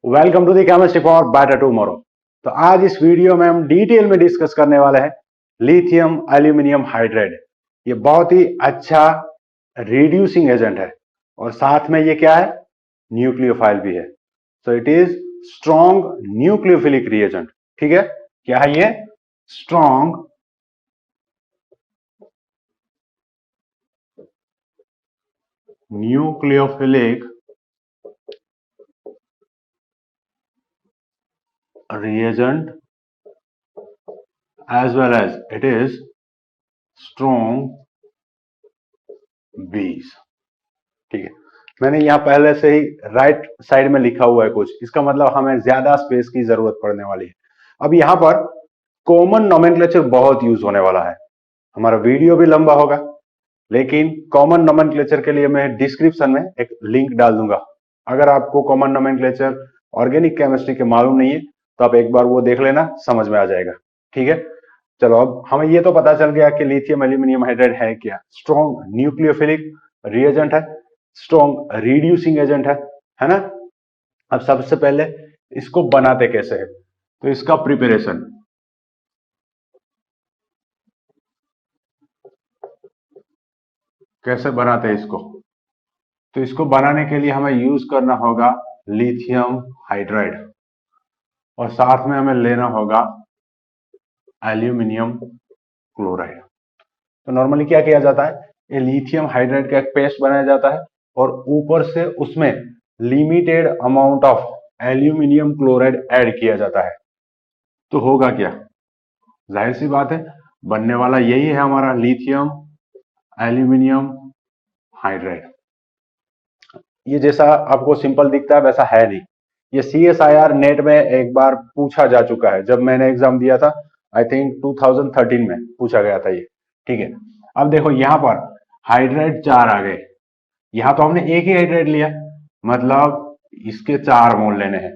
Welcome to the chemistry for better tomorrow. तो आज इस वीडियो में हम डिटेल में डिस्कस करने वाले हैं लिथियम एल्यूमिनियम हाइड्राइड। ये बहुत ही अच्छा रिड्यूसिंग एजेंट है और साथ में ये क्या है, न्यूक्लियोफाइल भी है। So it is strong nucleophilic reagent. ठीक है, क्या है ये? Strong nucleophilic reagent as well as it is strong bees। ठीक है, मैंने यहां पहले से ही राइट साइड में लिखा हुआ है कुछ, इसका मतलब हमें ज्यादा स्पेस की जरूरत पड़ने वाली है। अब यहां पर कॉमन नोमेनक्लेचर बहुत यूज होने वाला है। हमारा वीडियो भी लंबा होगा, लेकिन कॉमन नोमेनक्लेचर के लिए मैं डिस्क्रिप्शन में एक लिंक डाल दूंगा। अगर आपको कॉमन नोमेनक्लेचर ऑर्गेनिक केमिस्ट्री के मालूम नहीं है तो आप एक बार वो देख लेना, समझ में आ जाएगा। ठीक है, चलो अब हमें ये तो पता चल गया कि लिथियम एल्यूमिनियम हाइड्राइड है क्या। स्ट्रॉन्ग न्यूक्लियोफिलिक रिएजेंट है, स्ट्रॉन्ग रिड्यूसिंग एजेंट है ना। अब सबसे पहले इसको बनाते कैसे है, तो इसका प्रिपरेशन कैसे बनाते हैं इसको, तो इसको बनाने के लिए हमें यूज करना होगा लिथियम हाइड्राइड और साथ में हमें लेना होगा एल्यूमिनियम क्लोराइड। तो नॉर्मली क्या किया जाता है, ये लिथियम हाइड्राइड का एक पेस्ट बनाया जाता है और ऊपर से उसमें limited amount of aluminium chloride add किया जाता है। तो होगा क्या, जाहिर सी बात है, बनने वाला यही है हमारा लिथियम एल्यूमिनियम हाइड्राइड। ये जैसा आपको सिंपल दिखता है वैसा है नहीं। ये CSIR नेट में एक बार पूछा जा चुका है, जब मैंने एग्जाम दिया था आई थिंक 2013 में पूछा गया था ये। ठीक है, अब देखो यहां पर हाइड्राइड 4 आ गए। यहां तो हमने एक ही हाइड्राइड लिया, मतलब इसके 4 मोल लेने हैं।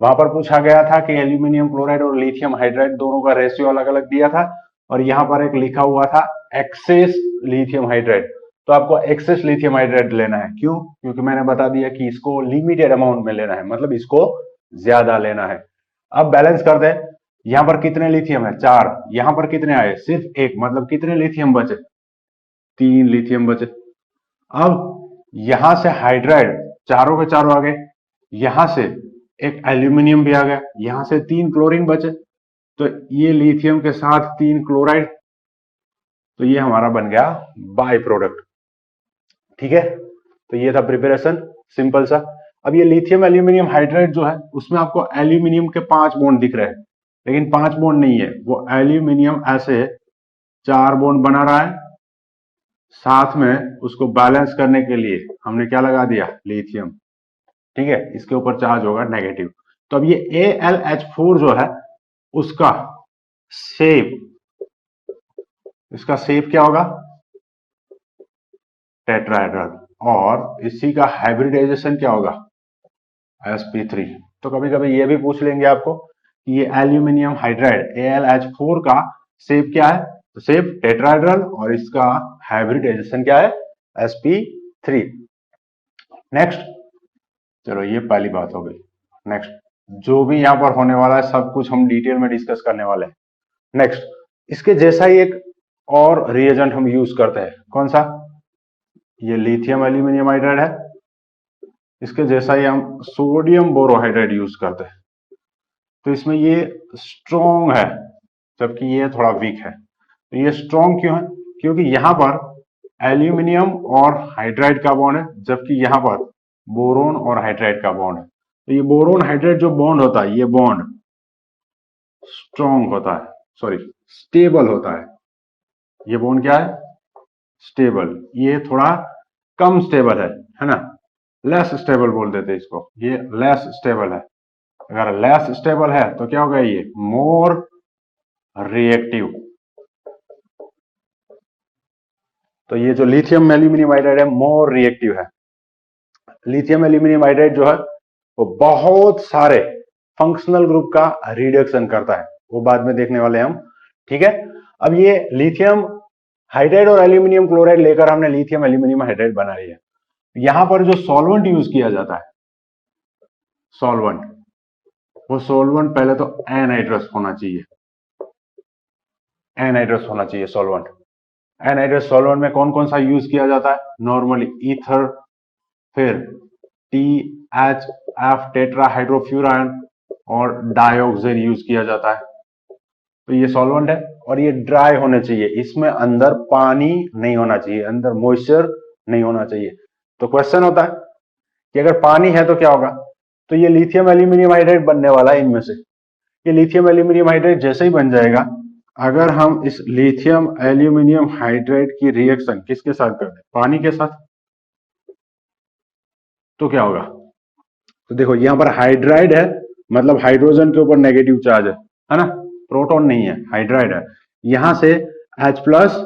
वहां पर पूछा गया था कि एल्यूमिनियम क्लोराइड और लिथियम हाइड्राइड दोनों का रेशियो अलग अलग दिया था और यहां पर एक लिखा हुआ था एक्सेस लिथियम हाइड्राइड। तो आपको एक्सेस लिथियम हाइड्राइड लेना है। क्यों? क्योंकि मैंने बता दिया कि इसको लिमिटेड अमाउंट में लेना है, मतलब इसको ज्यादा लेना है। अब बैलेंस कर दे, यहां पर कितने लिथियम है? 4। यहां पर कितने आए? सिर्फ 1, मतलब कितने लिथियम बचे? 3 लिथियम बचे। अब यहां से हाइड्राइड चारों के चारों आ गए, यहां से एक एल्यूमिनियम भी आ गया, यहां से 3 क्लोरीन बचे, तो ये लिथियम के साथ 3 क्लोराइड, तो ये हमारा बन गया बाय प्रोडक्ट। ठीक है, तो ये था प्रिपरेशन, सिंपल सा। अब ये लिथियम एल्यूमिनियम हाइड्राइड जो है उसमें आपको एल्यूमिनियम के 5 बॉन्ड दिख रहे हैं, लेकिन 5 बॉन्ड नहीं है, वो एल्यूमिनियम ऐसे 4 बॉन्ड बना रहा है। साथ में उसको बैलेंस करने के लिए हमने क्या लगा दिया? लिथियम। ठीक है, इसके ऊपर चार्ज होगा नेगेटिव। तो अब ये AlH4 जो है उसका शेप, इसका शेप क्या होगा? टेट्राहेड्रल। और इसी का हाइब्रिडाइजेशन क्या होगा? sp3। तो कभी कभी ये भी पूछ लेंगे आपको कि ये एल्यूमिनियम हाइड्राइड AlH4 का शेप क्या है, तो शेप टेट्राहेड्रल और इसका हाइब्रिडाइजेशन क्या है? sp3। नेक्स्ट, चलो ये पहली बात हो गई। नेक्स्ट, जो भी यहां पर होने वाला है सब कुछ हम डिटेल में डिस्कस करने वाले हैं। नेक्स्ट, इसके जैसा ही एक और रिएजेंट हम यूज करते हैं, कौन सा? ये लिथियम एल्यूमिनियम हाइड्राइड है, इसके जैसा ही हम सोडियम बोरोहाइड्राइड यूज करते हैं। तो इसमें ये स्ट्रॉन्ग है जबकि ये थोड़ा वीक है। तो ये स्ट्रॉन्ग क्यों है? क्योंकि यहां पर एल्यूमिनियम और हाइड्राइड का बॉन्ड है, जबकि यहां पर बोरोन और हाइड्राइड का बॉन्ड है। तो ये बोरोन हाइड्राइड जो बॉन्ड होता है, ये बॉन्ड स्ट्रॉन्ग होता है, सॉरी स्टेबल होता है। ये बॉन्ड क्या है? स्टेबल। ये थोड़ा कम स्टेबल है ना, लेस स्टेबल बोल देते हैं इसको, ये लेस स्टेबल है। अगर लेस स्टेबल है तो क्या होगा? ये मोर रिएक्टिव। तो ये जो लिथियम एल्यूमिनियम हाइड्राइड है मोर रिएक्टिव है। लिथियम एल्यूमिनियम हाइड्राइड जो है वो बहुत सारे फंक्शनल ग्रुप का रिडक्शन करता है, वो बाद में देखने वाले हैं हम। ठीक है, अब ये लिथियम हाइड्राइड और एल्यूमिनियम क्लोराइड लेकर हमने लिथियम एल्यूमिनियम हाइड्राइड बना लिया। यहां पर जो सॉल्वेंट यूज किया जाता है, सॉल्वेंट, वो सॉल्वेंट पहले तो एनहाइड्रस होना चाहिए, एनहाइड्रस होना चाहिए सॉल्वेंट। एनहाइड्रस सॉल्वेंट में कौन कौन सा यूज किया जाता है? नॉर्मली ईथर, फिर THF टेट्राहाइड्रोफ्यूरान और डाइऑक्सिन यूज किया जाता है। तो ये सॉल्वेंट है और ये ड्राई होने चाहिए, इसमें अंदर पानी नहीं होना चाहिए, अंदर मॉइस्चर नहीं होना चाहिए। तो क्वेश्चन होता है कि अगर पानी है तो क्या होगा? तो ये लिथियम एल्यूमिनियम हाइड्राइड बनने वाला है इनमें से। ये लिथियम एल्यूमिनियम हाइड्राइड जैसे ही बन जाएगा, अगर हम इस लिथियम एल्यूमिनियम हाइड्राइड की रिएक्शन किसके साथ कर दें? पानी के साथ, तो क्या होगा? तो देखो यहां पर हाइड्राइड है, मतलब हाइड्रोजन के ऊपर नेगेटिव चार्ज है ना, प्रोटॉन नहीं है, हाइड्राइड है। यहां से H प्लस,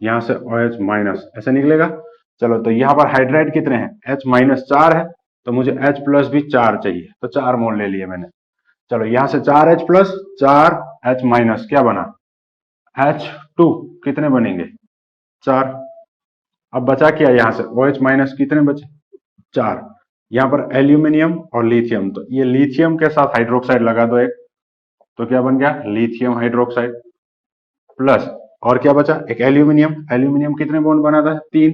यहां से OH माइनस, ऐसे निकलेगा। चलो तो यहां पर हाइड्राइड कितने हैं? H माइनस 4 है, तो मुझे H प्लस भी 4 चाहिए, तो 4 मोल ले लिए मैंने। चलो यहां से 4 H प्लस 4 H माइनस, क्या बना? H2। कितने बनेंगे? 4। अब बचा क्या यहां से? OH माइनस कितने बचे? 4। यहां पर एल्यूमिनियम और लिथियम, तो ये लिथियम के साथ हाइड्रोक्साइड लगा दो एक, तो क्या बन गया? Lithium hydroxide. प्लस और क्या बचा? एक एल्यूमिनियम। एल्यूमिनियम कितने बॉन्ड बनाता है? 3।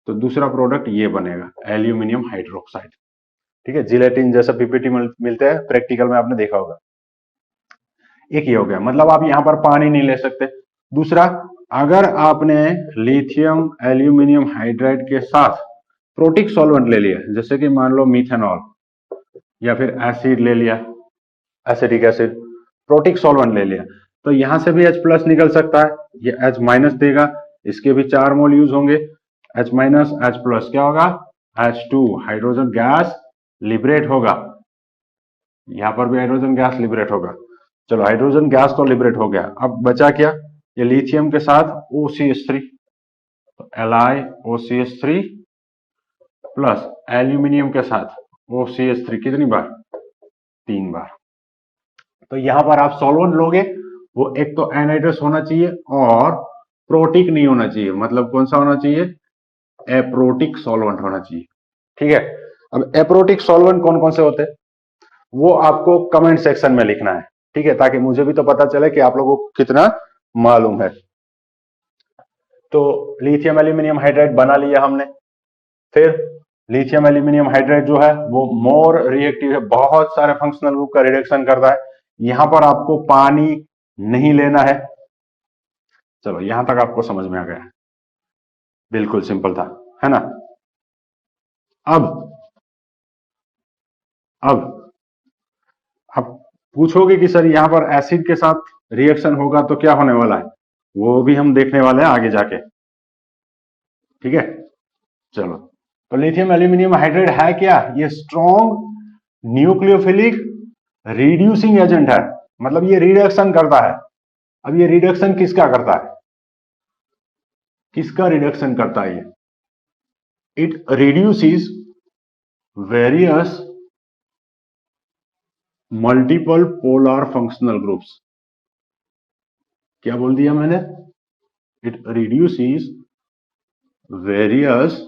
तो दूसरा प्रोडक्ट ये बनेगा, एल्यूमिनियम हाइड्रोक्साइड। ठीक है, जिलेटिन जैसा पीपीटी मिलते हैं, प्रैक्टिकल में आपने देखा होगा। एक ही हो गया, मतलब आप यहां पर पानी नहीं ले सकते। दूसरा, अगर आपने लिथियम एल्यूमिनियम हाइड्राइड के साथ प्रोटिक सॉल्वेंट ले लिया, जैसे कि मान लो मिथेनॉल या फिर एसिड ले लिया, एसिडिक एसिड, प्रोटिक सॉल्वेंट ले लिया, तो यहां से भी H प्लस निकल सकता है, ये H माइनस देगा, इसके भी 4 मोल यूज होंगे। H माइनस H प्लस क्या होगा? H2, हाइड्रोजन गैस लिबरेट होगा, यहां पर भी हाइड्रोजन गैस लिबरेट होगा। चलो हाइड्रोजन गैस तो लिबरेट हो गया, अब बचा क्या? ये लिथियम के साथ OCH3, तो LiOCH3 प्लस एल्यूमिनियम के साथ OCH3 कितनी बार? 3 बार। तो यहां पर आप सॉल्वेंट लोगे, वो एक तो एनहाइड्रस होना चाहिए और प्रोटिक नहीं होना चाहिए, मतलब कौन सा होना चाहिए? एप्रोटिक सॉल्वेंट होना चाहिए। ठीक है, अब एप्रोटिक सॉल्वेंट कौन कौन से होते हैं वो आपको कमेंट सेक्शन में लिखना है, ठीक है, ताकि मुझे भी तो पता चले कि आप लोगों को कितना मालूम है। तो लिथियम एल्यूमिनियम हाइड्राइड बना लिया हमने। फिर लिथियम एल्यूमिनियम हाइड्राइड जो है वो मोर रिएक्टिव है, बहुत सारे फंक्शनल ग्रुप का रिडक्शन करता है। यहां पर आपको पानी नहीं लेना है। चलो यहां तक आपको समझ में आ गया, बिल्कुल सिंपल था, है ना। अब अब आप पूछोगे कि सर यहां पर एसिड के साथ रिएक्शन होगा तो क्या होने वाला है, वो भी हम देखने वाले हैं आगे जाके। ठीक है, चलो तो लिथियम एल्यूमिनियम हाइड्राइड है क्या? ये स्ट्रॉन्ग न्यूक्लियोफिलिक रिड्यूसिंग एजेंट है, मतलब ये रिडक्शन करता है। अब ये रिडक्शन किसका करता है? किसका रिडक्शन करता है ये? It reduces various multiple polar functional groups. क्या बोल दिया मैंने? It reduces various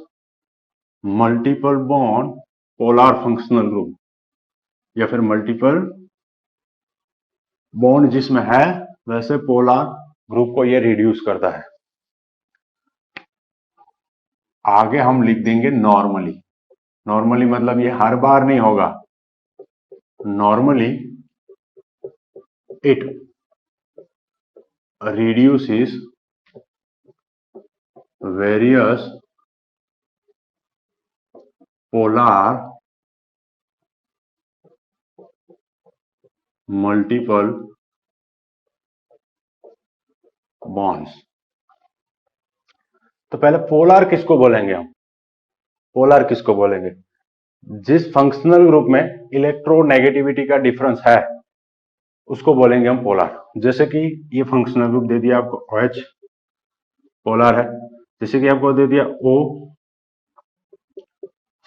multiple bond polar functional group, या फिर मल्टीपल बॉन्ड जिसमें है वैसे पोलर ग्रुप को ये रिड्यूस करता है। आगे हम लिख देंगे नॉर्मली। नॉर्मली मतलब ये हर बार नहीं होगा, normally it reduces various polar multiple bonds। तो पहले पोलर किसको बोलेंगे हम? पोलर किसको बोलेंगे? जिस फंक्शनल ग्रुप में इलेक्ट्रोनेगेटिविटी का डिफरेंस है उसको बोलेंगे हम पोलर। जैसे कि ये फंक्शनल ग्रुप दे दिया आपको OH, पोलर है। जैसे कि आपको दे दिया O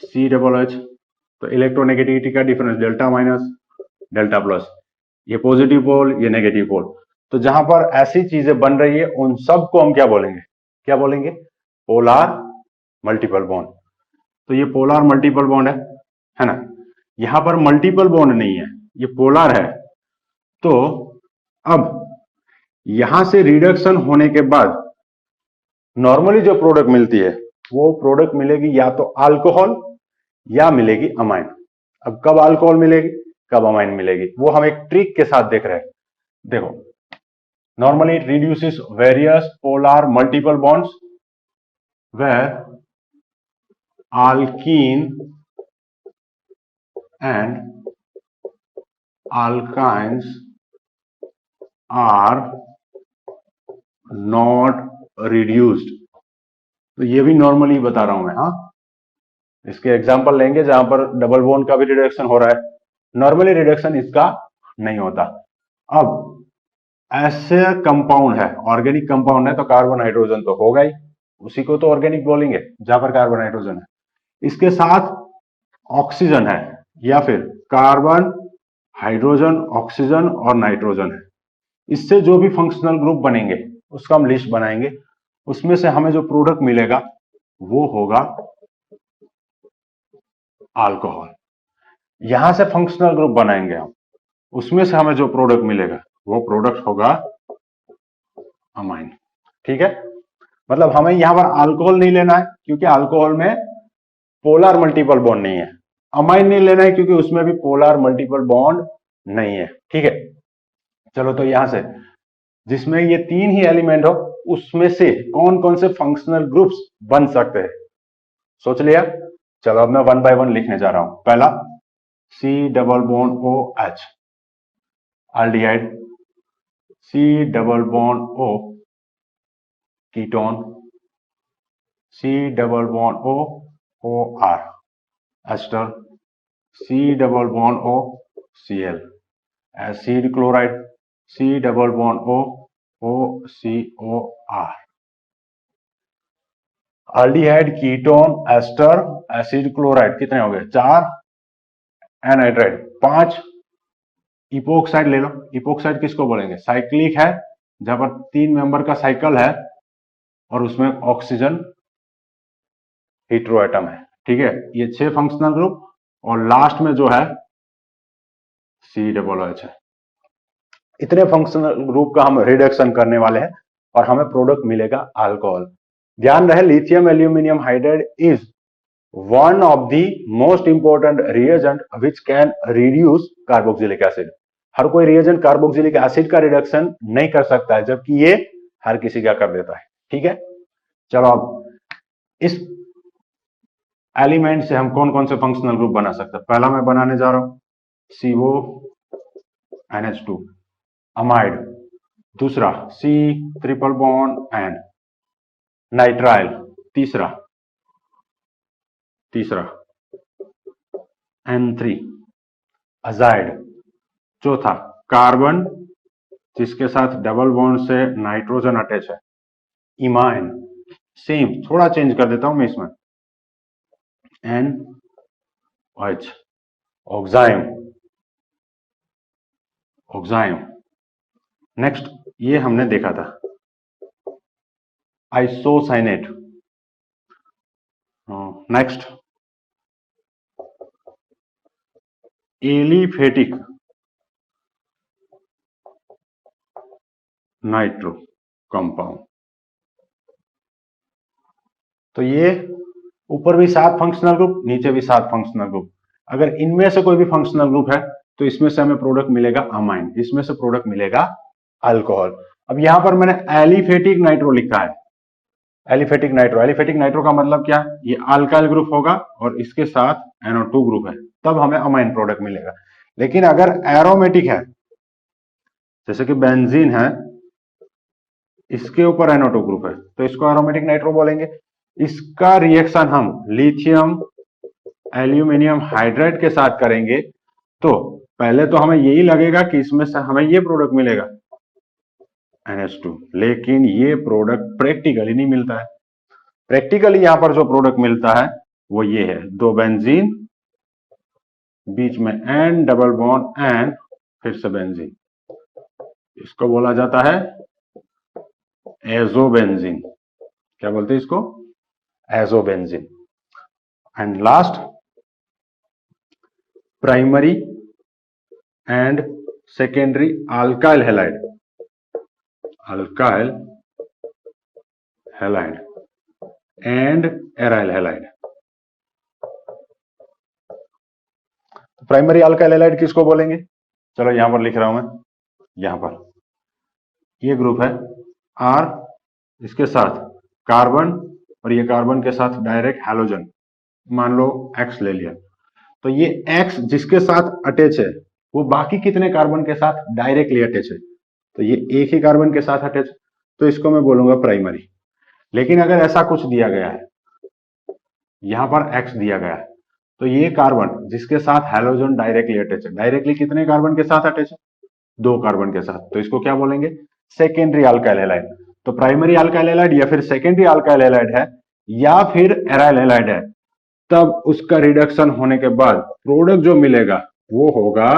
COOH, तो इलेक्ट्रोनेगेटिविटी का difference delta minus delta plus, ये पॉजिटिव पोल ये नेगेटिव पोल। तो जहां पर ऐसी चीजें बन रही है उन सब को हम क्या बोलेंगे? क्या बोलेंगे? Polar multiple bond. तो ये पोलर मल्टीपल बॉन्ड है ना। यहां पर मल्टीपल बॉन्ड नहीं है, ये पोलर है। तो अब यहां से रिडक्शन होने के बाद नॉर्मली जो प्रोडक्ट मिलती है वो प्रोडक्ट मिलेगी या तो अल्कोहल या मिलेगी अमाइन। अब कब अल्कोहल मिलेगी, कब अमाइन मिलेगी, वो हम एक ट्रिक के साथ देख रहे हैं। देखो, normally it reduces various polar multiple bonds where alkene and alkynes are not reduced। तो ये भी नॉर्मली बता रहा हूं मैं। हाँ, इसके एग्जांपल लेंगे जहां पर डबल बॉन्ड का भी रिडक्शन हो रहा है। नॉर्मली रिडक्शन इसका नहीं होता। अब ऐसे कंपाउंड है, ऑर्गेनिक कंपाउंड है, तो कार्बन हाइड्रोजन तो होगा ही, उसी को तो ऑर्गेनिक बोलेंगे जहां पर कार्बन हाइड्रोजन है। इसके साथ ऑक्सीजन है या फिर कार्बन हाइड्रोजन ऑक्सीजन और नाइट्रोजन है। इससे जो भी फंक्शनल ग्रुप बनेंगे उसका हम लिस्ट बनाएंगे, उसमें से हमें जो प्रोडक्ट मिलेगा वो होगा अल्कोहल। यहां से फंक्शनल ग्रुप बनाएंगे हम, उसमें से हमें जो प्रोडक्ट मिलेगा वो प्रोडक्ट होगा अमाइन। ठीक है, मतलब हमें यहां पर अल्कोहल नहीं लेना है क्योंकि अल्कोहल में पोलर मल्टीपल बॉन्ड नहीं है। अमाइन नहीं लेना है क्योंकि उसमें भी पोलर मल्टीपल बॉन्ड नहीं है। ठीक है, चलो तो यहां से जिसमें ये तीन ही एलिमेंट हो उसमें से कौन कौन से फंक्शनल ग्रुप्स बन सकते हैं, सोच लिया। चलो अब मैं वन बाय वन लिखने जा रहा हूं। पहला C double bond O H aldehyde, C double bond O ketone, C double bond O O R ester, C double bond O C L acid chloride, C double bond O O C O R. Aldehyde, ketone, ester, acid chloride कितने हो गए, 4। Anhydride 5। Epoxide ले लो। Epoxide किसको बोलेंगे, cyclic है, जहां पर 3 member का साइकिल है और उसमें ऑक्सीजन हेटेरो एटम है। ठीक है, ये 6 फंक्शनल ग्रुप और लास्ट में जो है सी डबल एच है। इतने फंक्शनल ग्रुप का हम रिडक्शन करने वाले हैं और हमें प्रोडक्ट मिलेगा अल्कोहल। ध्यान रहे, lithium aluminium hydride is one of the most important reagent which can reduce carboxylic acid. हर कोई रिएजेंट कार्बोक्सिलिक एसिड का रिडक्शन नहीं कर सकता है, जबकि ये हर किसी का कर देता है। ठीक है, चलो अब इस एलिमेंट से हम कौन कौन से फंक्शनल ग्रुप बना सकते हैं। पहला मैं बनाने जा रहा हूं CO NH2 अमाइड, दूसरा C triple bond N nitrile, तीसरा N3 अजाइड, चौथा कार्बन जिसके साथ डबल बॉन्ड से नाइट्रोजन अटैच है इमाइन। सेम थोड़ा चेंज कर देता हूं मैं इसमें, NH ऑक्साइम। नेक्स्ट ये हमने देखा था isocyanate. Next aliphatic nitro compound. तो ये ऊपर भी 7 फंक्शनल ग्रुप, नीचे भी 7 फंक्शनल ग्रुप। अगर इनमें से कोई भी फंक्शनल ग्रुप है तो इसमें से हमें प्रोडक्ट मिलेगा अमाइन, इसमें से प्रोडक्ट मिलेगा अल्कोहल। अब यहां पर मैंने एलिफेटिक नाइट्रो लिखा है। एलिफेटिक नाइट्रो का मतलब क्या है, ये अल्काइल ग्रुप होगा और इसके साथ NO2 ग्रुप है, तब हमें अमाइन प्रोडक्ट मिलेगा। लेकिन अगर एरोमेटिक है, जैसे कि बेंजीन है, इसके ऊपर NO2 ग्रुप है, तो इसको एरोमेटिक नाइट्रो बोलेंगे। इसका रिएक्शन हम लिथियम एल्यूमिनियम हाइड्राइड के साथ करेंगे तो पहले तो हमें यही लगेगा कि इसमें से हमें ये प्रोडक्ट मिलेगा NH2, लेकिन ये प्रोडक्ट प्रैक्टिकली नहीं मिलता है। प्रैक्टिकली यहां पर जो प्रोडक्ट मिलता है वो ये है, 2 बेंजीन, बीच में N डबल बॉन्ड N, फिर से बेंजीन, इसको बोला जाता है एजोबेंजीन। क्या बोलते हैं इसको, azobenzene. And last primary and secondary alkyl halide, alkyl halide and aryl halide. Primary alkyl halide किसको बोलेंगे? चलो यहां पर लिख रहा हूं मैं, यहां पर ये ग्रुप है R, इसके साथ कार्बन और ये कार्बन के साथ डायरेक्ट हैलोजन, मान लो X ले लिया, तो ये X जिसके साथ अटैच है वो बाकी कितने कार्बन के साथ डायरेक्टली अटैच है, तो ये एक ही कार्बन के साथ अटैच, तो इसको मैं बोलूंगा प्राइमरी। लेकिन अगर ऐसा कुछ दिया गया है, यहां पर X दिया गया है, तो ये कार्बन जिसके साथ हैलोजन डायरेक्टली अटैच है, डायरेक्टली कितने कार्बन के साथ अटैच है? 2 कार्बन के साथ, तो इसको क्या बोलेंगे? Secondary alkyl halide. तो प्राइमरी अल्काइल हैलाइड या फिर सेकेंडरी अल्काइल हैलाइड है या फिर एराइल हैलाइड है, तब उसका रिडक्शन होने के बाद प्रोडक्ट जो मिलेगा वो होगा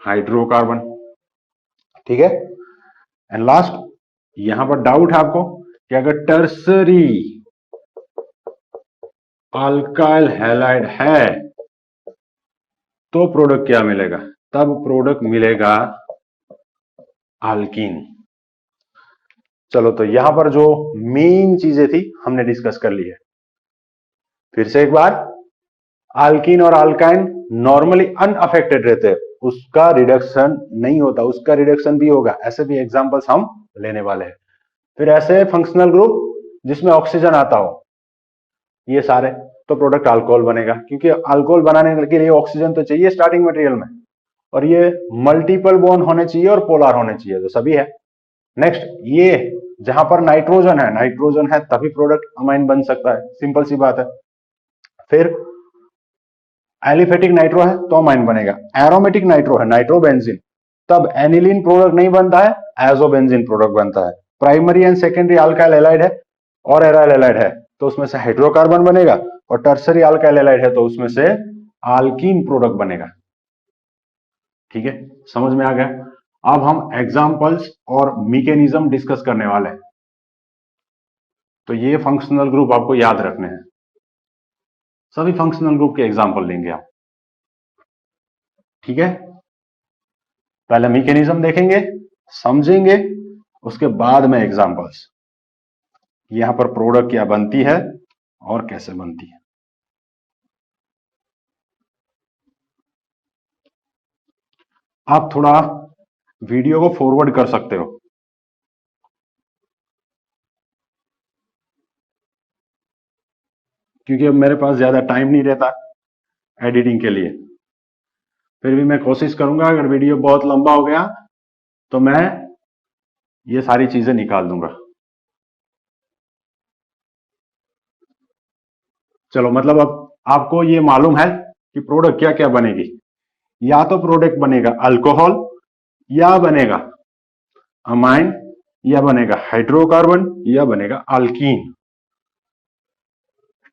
हाइड्रोकार्बन। ठीक है। एंड लास्ट, यहां पर डाउट है आपको कि अगर टर्सरी अल्काइल हैलाइड है तो प्रोडक्ट क्या मिलेगा? तब प्रोडक्ट मिलेगा अल्कीन। चलो, तो यहां पर जो मेन चीजें थी हमने डिस्कस कर ली है। फिर से एक बार, अल्कीन और अल्काइन नॉर्मली अनअफेक्टेड रहते हैं, उसका रिडक्शन नहीं होता, उसका रिडक्शन भी होगा, ऐसे भी एग्जांपल्स हम लेने वाले हैं। फिर ऐसे फंक्शनल ग्रुप जिसमें ऑक्सीजन आता हो, ये सारे, तो प्रोडक्ट अल्कोहल बनेगा, क्योंकि अल्कोहल बनाने के लिए ऑक्सीजन तो चाहिए स्टार्टिंग मटेरियल में, और ये मल्टीपल बॉन्ड होने चाहिए और पोलर होने चाहिए, तो सभी है। नेक्स्ट, ये जहां पर नाइट्रोजन है तभी प्रोडक्ट अमाइन बन सकता है, सिंपल सी बात है। फिर एलिफेटिक नाइट्रो है तो अमाइन बनेगा, एरोमेटिक नाइट्रो है, नाइट्रोबेंजीन, तब एनिलीन प्रोडक्ट नहीं बनता है, एजोबेंजीन प्रोडक्ट बनता है। Primary and secondary alkyl halide है और एराइल हैलाइड है तो उसमें से हाइड्रोकार्बन बनेगा, और टर्सरी अल्काइल हैलाइड है तो उसमें से अल्कीन प्रोडक्ट बनेगा। ठीक है, समझ में आ गया? अब हम एग्जांपल्स और मैकेनिज्म डिस्कस करने वाले हैं। तो ये फंक्शनल ग्रुप आपको याद रखने हैं, सभी फंक्शनल ग्रुप के एग्जांपल लेंगे आप। ठीक है, पहले मैकेनिज्म देखेंगे, समझेंगे, उसके बाद में एग्जांपल्स, यहां पर प्रोडक्ट क्या बनती है और कैसे बनती है। आप थोड़ा वीडियो को फॉरवर्ड कर सकते हो, क्योंकि अब मेरे पास ज्यादा टाइम नहीं रहता एडिटिंग के लिए। फिर भी मैं कोशिश करूंगा, अगर वीडियो बहुत लंबा हो गया तो मैं ये सारी चीजें निकाल दूंगा। चलो, मतलब अब आपको ये मालूम है कि प्रोडक्ट क्या क्या बनेगी। या तो प्रोडक्ट बनेगा अल्कोहल, या बनेगा अमाइन, या बनेगा हाइड्रोकार्बन, या बनेगा अल्कीन।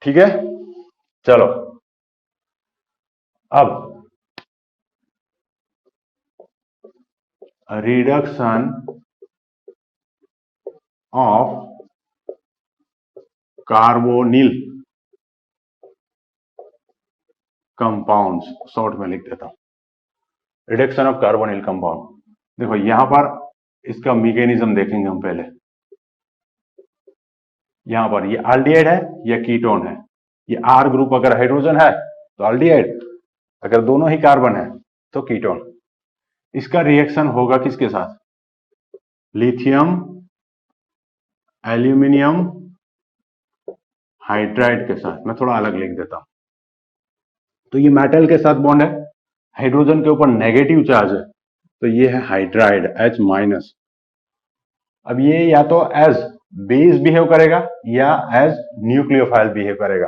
ठीक है, चलो अब reduction of carbonyl compounds, short में लिख देता हूं, रिडक्शन ऑफ कार्बोनिल कंपाउंड। देखो यहां पर इसका मैकेनिज्म देखेंगे हम पहले। यहां पर ये एल्डिहाइड है या कीटोन है, ये आर ग्रुप अगर हाइड्रोजन है तो एल्डिहाइड, अगर दोनों ही कार्बन है तो कीटोन। इसका रिएक्शन होगा किसके साथ? लिथियम एल्यूमिनियम हाइड्राइड के साथ। मैं थोड़ा अलग लिख देता हूं। तो ये मेटल के साथ बॉन्ड है, हाइड्रोजन के ऊपर नेगेटिव चार्ज है, तो ये है हाइड्राइड H माइनस। अब ये या तो एज बेस बिहेव करेगा या एज न्यूक्लियोफाइल बिहेव करेगा।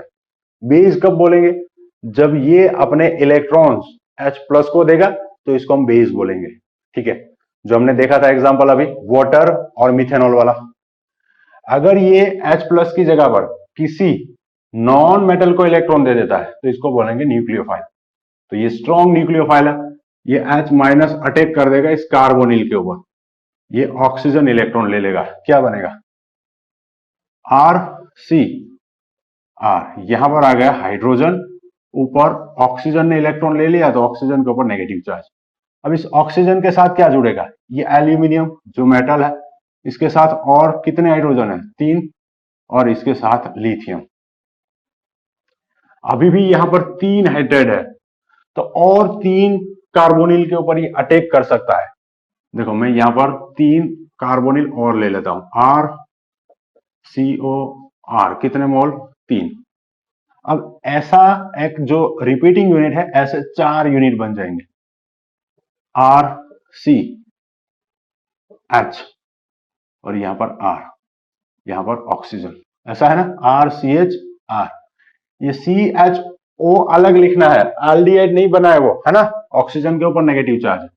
बेस कब बोलेंगे? जब ये अपने इलेक्ट्रॉन्स H प्लस को देगा तो इसको हम बेस बोलेंगे। ठीक है, जो हमने देखा था एग्जांपल अभी वाटर और मिथेनॉल वाला। अगर ये H प्लस की जगह पर किसी नॉन मेटल को इलेक्ट्रॉन दे देता है तो इसको बोलेंगे न्यूक्लियोफाइल। तो ये स्ट्रॉन्ग न्यूक्लियोफाइल है, ये H माइनस अटैक कर देगा इस कार्बोनिल के ऊपर, ये ऑक्सीजन इलेक्ट्रॉन ले लेगा, क्या बनेगा? R C R। यहां पर आ गया हाइड्रोजन ऊपर ऑक्सीजन ने इलेक्ट्रॉन ले लिया तो ऑक्सीजन के ऊपर नेगेटिव चार्ज। अब इस ऑक्सीजन के साथ क्या जुड़ेगा, ये एल्यूमिनियम जो मेटल है, इसके साथ और कितने हाइड्रोजन है, 3, और इसके साथ लिथियम। अभी भी यहां पर 3 हाइड्राइड है, तो और 3 कार्बोनिल के ऊपर ये अटैक कर सकता है। देखो मैं यहां पर 3 कार्बोनिल और ले लेता हूं, RCOR, कितने मोल, 3। अब ऐसा एक जो रिपीटिंग यूनिट है, ऐसे 4 यूनिट बन जाएंगे, RCH और यहां पर R, यहां पर ऑक्सीजन, ऐसा है ना, RCHR। ये CHO अलग लिखना है, एल्डिहाइड नहीं बना है वो, है ना, ऑक्सीजन के ऊपर नेगेटिव चार्ज,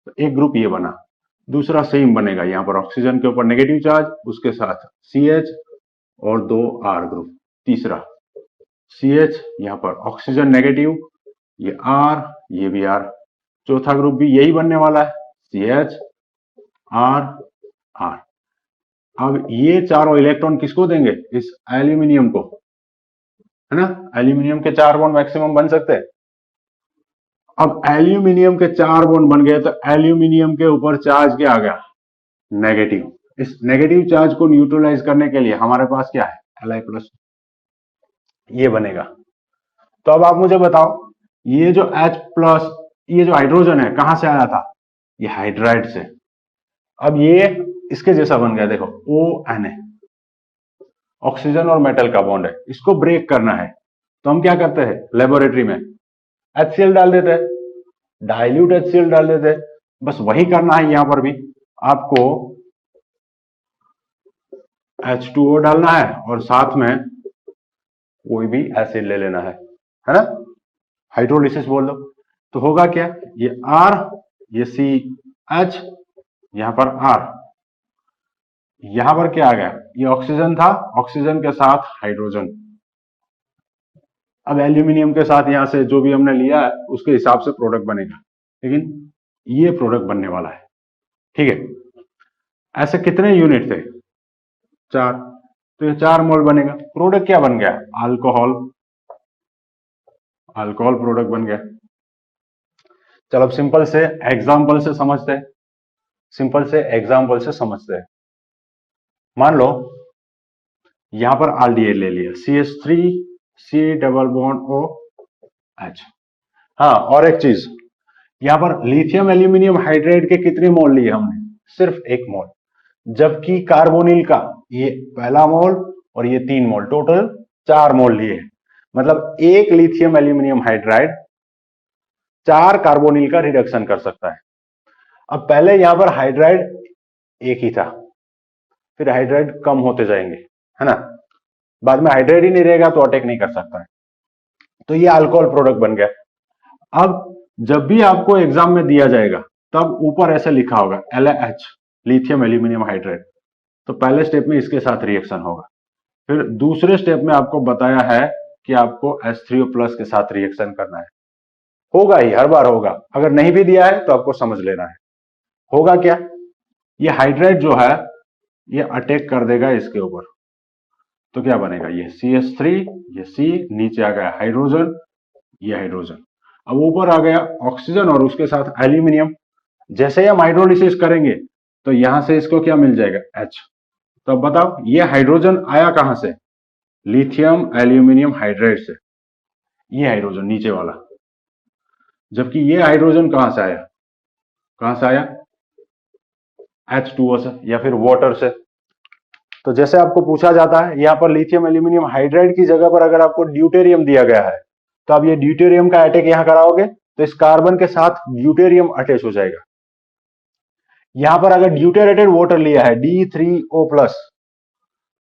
तो एक ग्रुप ये बना। दूसरा सेम बनेगा, यहां पर ऑक्सीजन के ऊपर नेगेटिव चार्ज, उसके साथ CH और 2 R ग्रुप। तीसरा CH, यहां पर ऑक्सीजन नेगेटिव, ये R, ये भी R। चौथा ग्रुप भी यही बनने वाला है, CH R R। अब ये चारों इलेक्ट्रॉन किसको देंगे, इस एल्यूमिनियम को, है ना, एल्यूमिनियम के 4 बॉन्ड मैक्सिमम बन सकते हैं। अब एल्यूमिनियम के 4 बॉन्ड बन गए, तो एल्यूमिनियम के ऊपर चार्ज क्या आ गया, नेगेटिव। इस नेगेटिव चार्ज को न्यूट्रलाइज करने के लिए हमारे पास क्या है, Li+, ये बनेगा। तो अब आप मुझे बताओ, ये जो H+, ये जो हाइड्रोजन है कहां से आया था, ये हाइड्राइड से। अब ये इसके जैसा बन गया, देखो ONA, ऑक्सीजन और मेटल का बॉन्ड है, इसको ब्रेक करना है, तो हम क्या करते हैं, लेबोरेटरी में HCl डाल देते हैं, डाइल्यूट HCl डाल देते हैं। बस वही करना है यहां पर भी, आपको H2O डालना है और साथ में कोई भी एसिड ले लेना है ना, हाइड्रोलिसिस बोल दो। तो होगा क्या, ये R, ये CH, यहां पर R, यहां पर क्या आ गया, ये ऑक्सीजन था, ऑक्सीजन के साथ हाइड्रोजन। अब एल्यूमिनियम के साथ यहां से जो भी हमने लिया है उसके हिसाब से प्रोडक्ट बनेगा, लेकिन ये प्रोडक्ट बनने वाला है, ठीक है। ऐसे कितने यूनिट थे, 4, तो ये 4 मोल बनेगा। प्रोडक्ट क्या बन गया, अल्कोहल, अल्कोहल प्रोडक्ट बन गया। चलो अब सिंपल से एग्जाम्पल से समझते हैं, सिंपल से एग्जाम्पल से समझते हैं। मान लो यहां पर आल्डिहाइड ले लिया, CH3 C double bond OH। हाँ, और एक चीज, यहां पर लिथियम एल्यूमिनियम हाइड्राइड के कितने मोल लिए हमने, सिर्फ 1 मोल, जबकि कार्बोनिल का ये पहला मोल और ये 3 मोल, टोटल 4 मोल लिए। मतलब एक लिथियम एल्यूमिनियम हाइड्राइड 4 कार्बोनिल का रिडक्शन कर सकता है। अब पहले यहां पर हाइड्राइड एक ही था, फिर हाइड्राइड कम होते जाएंगे, है ना, बाद में हाइड्राइड ही नहीं रहेगा तो अटैक नहीं कर सकता है, तो ये अल्कोहल प्रोडक्ट बन गया। अब जब भी आपको एग्जाम में दिया जाएगा तब ऊपर ऐसे लिखा होगा LH, लिथियम एल्यूमिनियम हाइड्राइड, तो पहले स्टेप में इसके साथ रिएक्शन होगा। फिर दूसरे स्टेप में आपको बताया है कि आपको H3O+ के साथ रिएक्शन करना है, होगा ही, हर बार होगा, अगर नहीं भी दिया है तो आपको समझ लेना है। होगा क्या, ये हाइड्राइड जो है ये अटैक कर देगा इसके ऊपर, तो क्या बनेगा, ये CH3, ये C, नीचे आ गया हाइड्रोजन, ये हाइड्रोजन, अब ऊपर आ गया ऑक्सीजन और उसके साथ एल्यूमिनियम। जैसे ही हम हाइड्रोलिसिस करेंगे तो यहां से इसको क्या मिल जाएगा, H। तो अब बताओ ये हाइड्रोजन आया कहां से, लिथियम एल्यूमिनियम हाइड्राइड से, ये हाइड्रोजन नीचे वाला, जबकि ये हाइड्रोजन कहां से आया, कहां से आया, H2O से या फिर वाटर से। तो जैसे आपको पूछा जाता है यहां पर लिथियम एल्यूमिनियम हाइड्राइड की जगह पर अगर आपको ड्यूटेरियम दिया गया है, तो आप ये ड्यूटेरियम का अटैक यहां कराओगे तो इस कार्बन के साथ ड्यूटेरियम अटैच हो जाएगा। यहां पर अगर ड्यूटेरेटेड वाटर लिया है D3O+,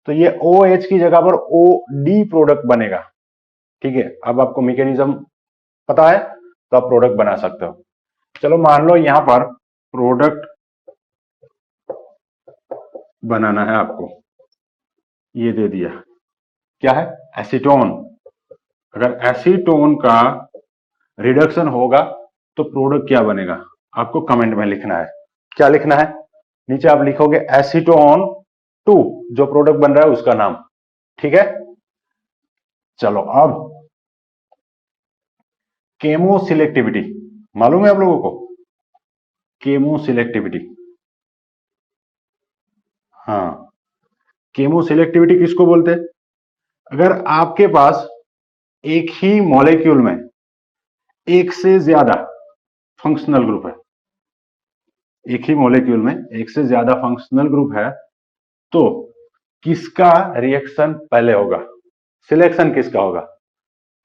तो ये OH की जगह पर OD प्रोडक्ट बनेगा, ठीक है। अब आपको मैकेनिज्म पता है तो आप प्रोडक्ट बना सकते हो। चलो मान लो यहां पर प्रोडक्ट बनाना है आपको, ये दे दिया, क्या है, एसीटोन। अगर एसीटोन का रिडक्शन होगा तो प्रोडक्ट क्या बनेगा, आपको कमेंट में लिखना है। क्या लिखना है, नीचे आप लिखोगे एसीटोन 2, जो प्रोडक्ट बन रहा है उसका नाम, ठीक है। चलो अब केमो सिलेक्टिविटी मालूम है आप लोगों को? केमो सिलेक्टिविटी, हाँ, केमो सिलेक्टिविटी किसको बोलते हैं? अगर आपके पास एक ही मॉलिक्यूल में एक से ज्यादा फंक्शनल ग्रुप है, एक ही मॉलिक्यूल में एक से ज्यादा फंक्शनल ग्रुप है, तो किसका रिएक्शन पहले होगा, सिलेक्शन किसका होगा,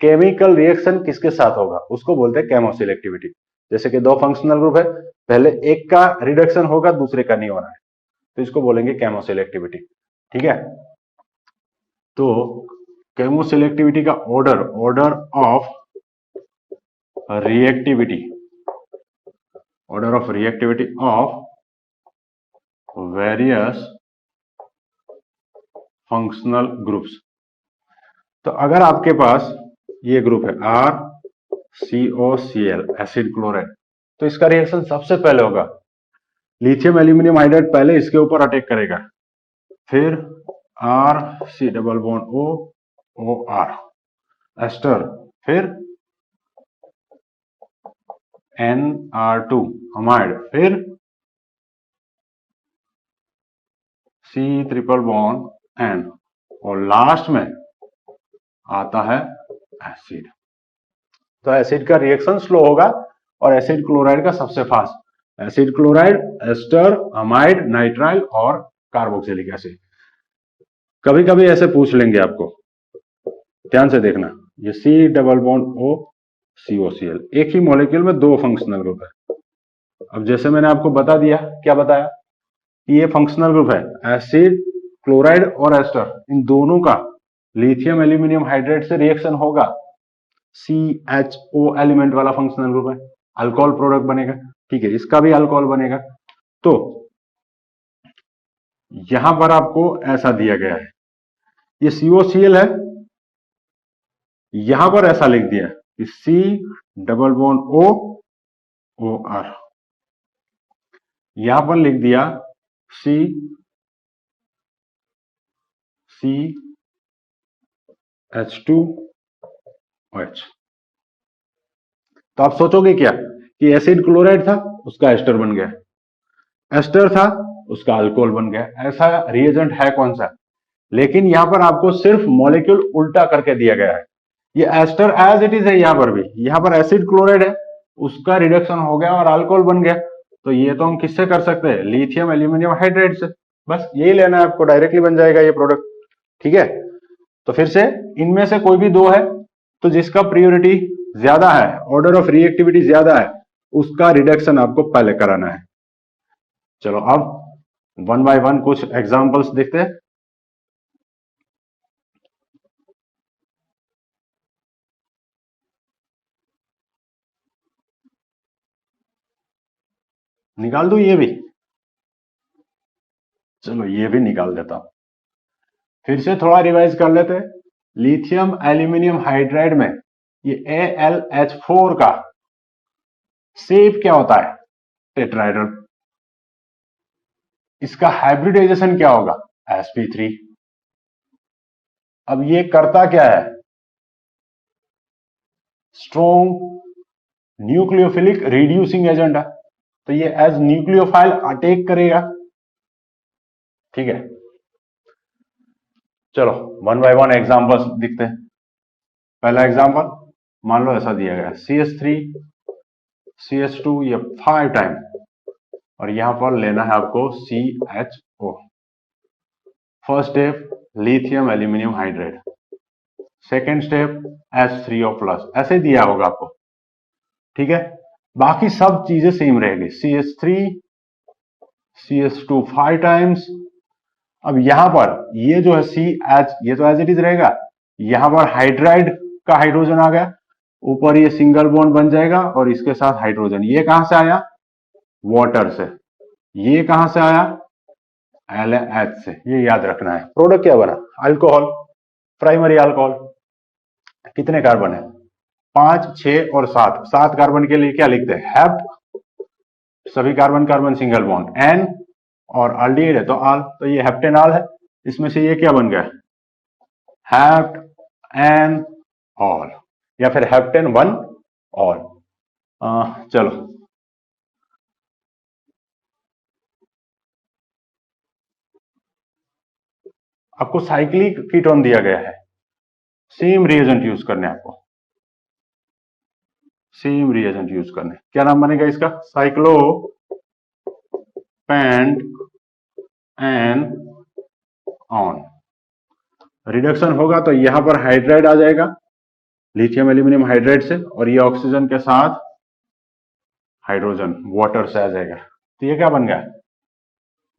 केमिकल रिएक्शन किसके साथ होगा, उसको बोलते हैं केमो सिलेक्टिविटी। जैसे कि दो फंक्शनल ग्रुप है, पहले एक का रिडक्शन होगा, दूसरे का नहीं होना है, तो इसको बोलेंगे केमो सिलेक्टिविटी। ठीक है, तो केमो सिलेक्टिविटी का order of reactivity, order of reactivity of various functional groups. तो अगर आपके पास ये ग्रुप है RCOCl एसिड क्लोराइड, तो इसका रिएक्शन सबसे पहले होगा लिथियम एल्यूमिनियम हाइड्राइड, पहले इसके ऊपर अटैक करेगा, फिर RC double bond OR ester, फिर NR2 अमाइड, फिर C ट्रिपल बॉन्ड N, और लास्ट में आता है एसिड। तो एसिड का रिएक्शन स्लो होगा और एसिड क्लोराइड का सबसे fast. Acid chloride, ester, amide, nitrile और कार्बोक्सिलिक एसिड। कभी कभी ऐसे पूछ लेंगे आपको, ध्यान से देखना, ये C double bond O COCl, एक ही मॉलिक्यूल में दो फंक्शनल ग्रुप है। अब जैसे मैंने आपको बता दिया, क्या बताया कि ये फंक्शनल ग्रुप है, एसिड क्लोराइड और एस्टर, इन दोनों का लिथियम एल्यूमिनियम हाइड्राइड से रिएक्शन होगा। CHO एलिमेंट वाला फंक्शनल ग्रुप है, अल्कोहल प्रोडक्ट बनेगा। ठीक है, इसका भी अल्कोहल बनेगा। तो यहां पर आपको ऐसा दिया गया है, ये COCl है, यहां पर ऐसा लिख दिया कि C double bond O OR, यहां पर लिख दिया CH2OH। तो आप सोचोगे क्या कि एसिड क्लोराइड था, उसका एस्टर बन गया, एस्टर था, उसका अल्कोहल बन गया। ऐसा रिएजेंट है कौन सा? लेकिन यहां पर आपको सिर्फ मॉलिक्यूल उल्टा करके दिया गया है। ये एस्टर एज इट इज है, यहां पर भी, यहां पर एसिड क्लोराइड है, उसका रिडक्शन हो गया और अल्कोहल बन गया। तो ये तो हम किससे कर सकते हैं? लिथियम एल्यूमिनियम हाइड्राइड से। बस यही लेना है आपको, डायरेक्टली बन जाएगा ये प्रोडक्ट। ठीक है, तो फिर से इनमें से कोई भी दो है, तो जिसका प्रियोरिटी ज्यादा है, ऑर्डर ऑफ रिएक्टिविटी ज्यादा है, उसका रिडक्शन आपको पहले कराना है। चलो अब वन बाय वन कुछ एग्जांपल्स देखते हैं। निकाल दूं ये भी? चलो ये भी निकाल देता हूं। फिर से थोड़ा रिवाइज कर लेते हैं। लिथियम एल्यूमिनियम हाइड्राइड में ये AlH4 का शेप क्या होता है? टेट्राहेड्रल। इसका हाइब्रिडाइजेशन क्या होगा? sp3। अब ये करता क्या है? स्ट्रॉन्ग न्यूक्लियोफिलिक रिड्यूसिंग एजेंट है, तो ये एज न्यूक्लियोफाइल अटैक करेगा। ठीक है, चलो वन बाय वन एग्जांपल्स दिखते हैं। पहला एग्जांपल मान लो ऐसा दिया गया, CH3 CH2 ये 5 टाइम, और यहां पर लेना है आपको CHO। First step lithium aluminium hydride, second step H3O+, ऐसे दिया होगा आपको। ठीक है, बाकी सब चीजें सेम रहेगी, CH3 CH2 5 टाइम्स। अब यहां पर ये जो है CH, ये तो एज इट इज रहेगा, यहां पर हाइड्राइड का हाइड्रोजन आ गया, ऊपर ये सिंगल बॉन्ड बन जाएगा और इसके साथ हाइड्रोजन। ये कहां से आया? वाटर से। ये कहां से आया? LH से। ये याद रखना है। प्रोडक्ट क्या बना? Alcohol, primary alcohol. कितने कार्बन है? 5, 6 और 7। 7 कार्बन के लिए क्या लिखते हैं? हेप्ट, सभी carbon carbon single bond, N, और अल्डिहाइड है तो आल, तो ये हेप्टेनॉल है। इसमें से ये क्या बन गया? हेप्ट एन ऑल, या फिर हेप्टेन 1 ऑल। चलो आपको साइक्लिक कीटोन दिया गया है, सेम रिएजेंट यूज करने आपको, सेम रिएजेंट यूज करने। क्या नाम बनेगा इसका? Cyclopentanone. Reduction होगा तो यहां पर हाइड्राइड आ जाएगा लिथियम एल्यूमिनियम हाइड्राइड से, और ये ऑक्सीजन के साथ हाइड्रोजन वाटर से आ जाएगा। तो ये क्या बन गया?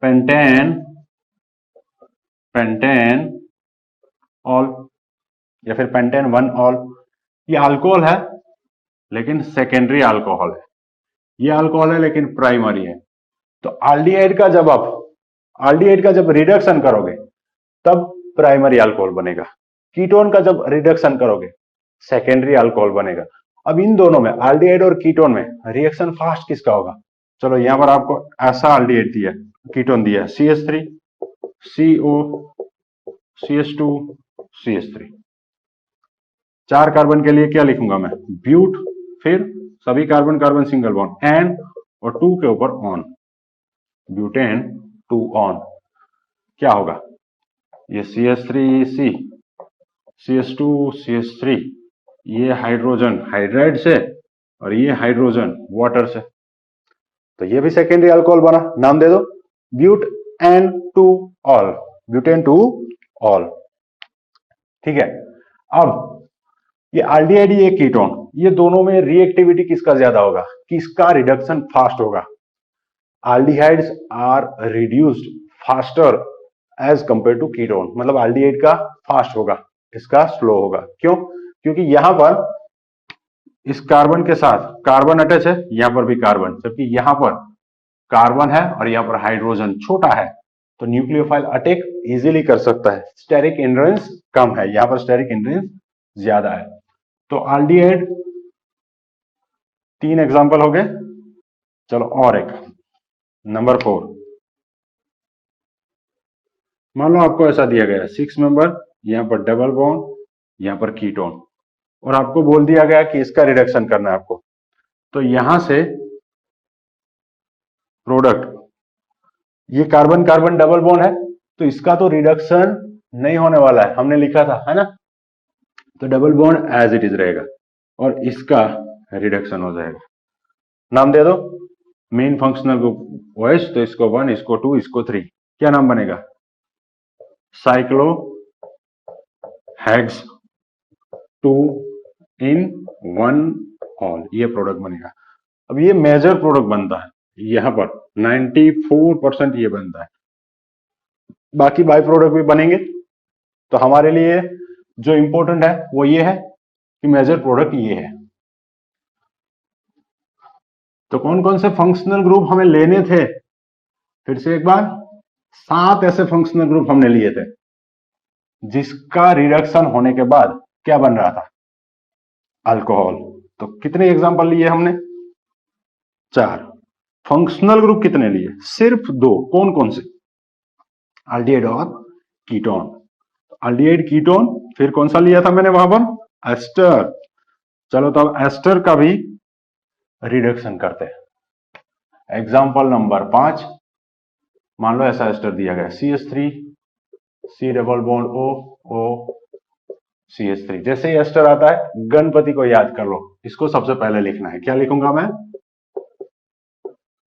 पेंटेन, पेंटेन ऑल, या फिर पेंटेन वन ऑल। ये अल्कोहल है लेकिन सेकेंडरी अल्कोहल है, ये अल्कोहल है लेकिन प्राइमरी है। तो एल्डिहाइड का जब आप एल्डिहाइड का जब रिडक्शन करोगे तब प्राइमरी अल्कोहल बनेगा, कीटोन का जब रिडक्शन करोगे सेकेंडरी अल्कोहल बनेगा। अब इन दोनों में एल्डिहाइड और कीटोन में रिएक्शन फास्ट किसका होगा? चलो यहां पर आपको ऐसा एल्डिहाइड दिया, कीटोन दिया है CH3 CO CH2 CH3। 4 carbon के लिए क्या लिखूंगा मैं? ब्यूट, फिर सभी carbon carbon single bond, ane और 2 के ऊपर ऑन, ब्यूटेन 2 ऑन। क्या होगा? ये CH3C CH2 CH3, ये हाइड्रोजन हाइड्राइड से और ये हाइड्रोजन वाटर से, तो ये भी सेकेंडरी अल्कोहल बना। नाम दे दो butan 2 ol, butane 2 ol. ठीक है। अब ये एल्डिहाइड ये कीटोन, ये दोनों में रिएक्टिविटी किसका ज्यादा होगा, किसका रिडक्शन फास्ट होगा? Aldehydes are reduced faster as compare to ketone, मतलब एल्डिहाइड का फास्ट होगा, इसका स्लो होगा। क्यों? क्योंकि यहां पर इस कार्बन के साथ कार्बन अटैच है, यहां पर भी कार्बन, जबकि यहां पर कार्बन है और यहां पर हाइड्रोजन छोटा है, तो न्यूक्लियोफाइल अटैक इजीली कर सकता है। स्टेरिक हिंड्रेंस कम है, यहां पर स्टेरिक हिंड्रेंस ज्यादा है। तो एल्डिहाइड 3 एग्जांपल हो गए। चलो और एक, नंबर 4। मान लो आपको ऐसा दिया गया है 6 मेंबर, यहां पर डबल बॉन्ड, यहां पर कीटोन, और आपको बोल दिया गया कि इसका रिडक्शन करना है आपको। तो यहां से प्रोडक्ट, ये कार्बन कार्बन डबल बॉन्ड है, तो इसका तो रिडक्शन नहीं होने वाला है, हमने लिखा था, है ना? तो double bond as it is रहेगा और इसका रिडक्शन हो जाएगा। नाम दे दो मेन फंक्शनल ग्रुप OH, तो इसको 1, इसको 2, इसको 3। क्या नाम बनेगा? साइक्लो हेक्स 2 इन 1 ऑल, ये प्रोडक्ट बनेगा। अब ये मेजर प्रोडक्ट बनता है, यहां पर 94% ये बनता है, बाकी बाई प्रोडक्ट भी बनेंगे। तो हमारे लिए जो इंपॉर्टेंट है वो ये है कि मेजर प्रोडक्ट ये है। तो कौन कौन से फंक्शनल ग्रुप हमें लेने थे? फिर से एक बार, 7 ऐसे फंक्शनल ग्रुप हमने लिए थे जिसका रिडक्शन होने के बाद क्या बन रहा था? अल्कोहल। तो कितने एग्जांपल लिए हमने? 4। फंक्शनल ग्रुप कितने लिए? सिर्फ 2। कौन कौन से? एल्डिहाइड और कीटोन। एल्डिहाइड कीटोन, फिर कौन सा लिया था मैंने वहां पर? एस्टर। चलो तो अब एस्टर का भी रिडक्शन करते हैं। एग्जांपल नंबर 5, मान लो ऐसा एस्टर दिया गया CH3 C double bond O CH3। जैसे ही एस्टर आता है गणपति को याद कर लो, इसको सबसे पहले लिखना है। क्या लिखूंगा मैं?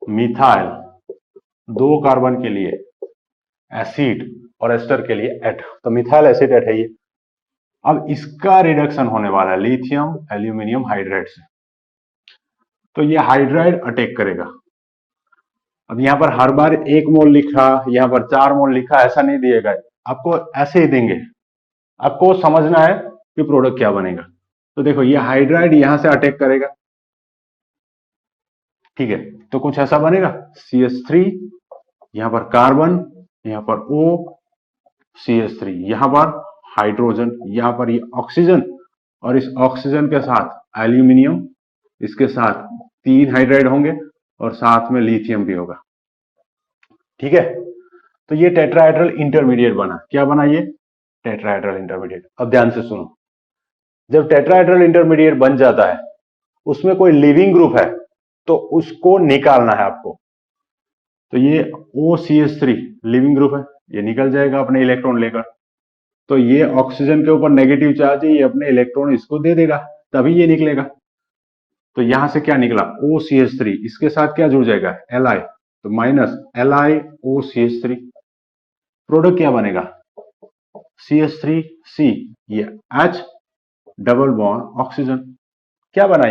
मिथाइल, 2 कार्बन के लिए एसिड और एस्टर के लिए एट, तो मिथाइल एसिटेट है ये। अब इसका रिडक्शन होने वाला है लिथियम एल्यूमिनियम हाइड्राइड से, तो ये हाइड्राइड अटैक करेगा। अब यहां पर हर बार 1 मोल लिखा, यहां पर 4 मोल लिखा, ऐसा नहीं दिएगा, आपको ऐसे ही देंगे। आपको समझना है कि प्रोडक्ट क्या बनेगा। तो देखो ये हाइड्राइड यहां से अटैक करेगा, ठीक है, तो कुछ ऐसा बनेगा CH3, यहां पर कार्बन, यहां पर O CH3, यहां पर हाइड्रोजन, यहां पर ये ऑक्सीजन, और इस ऑक्सीजन के साथ एल्यूमिनियम, इसके साथ 3 हाइड्राइड होंगे और साथ में लिथियम भी होगा। ठीक है, तो ये टेट्राहेड्रल इंटरमीडिएट बना। क्या बना ये? Tetrahedral intermediate. अब ध्यान से सुनो, जब टेट्राहेड्रल इंटरमीडिएट बन जाता है उसमें कोई लिविंग ग्रुप है तो उसको निकालना है आपको। तो ये OCH3 लिविंग ग्रुप है, ये निकल जाएगा अपने इलेक्ट्रॉन लेकर। तो ये ऑक्सीजन के ऊपर नेगेटिव चार्ज है, ये अपने इलेक्ट्रॉन इसको दे देगा, तभी ये निकलेगा। तो यहां से क्या निकला OCH3, इसके साथ क्या जुड़ जाएगा Li, तो माइनस LiOCH3। प्रोडक्ट क्या बनेगा CH3C, ये H डबल बॉन्ड ऑक्सीजन। क्या बना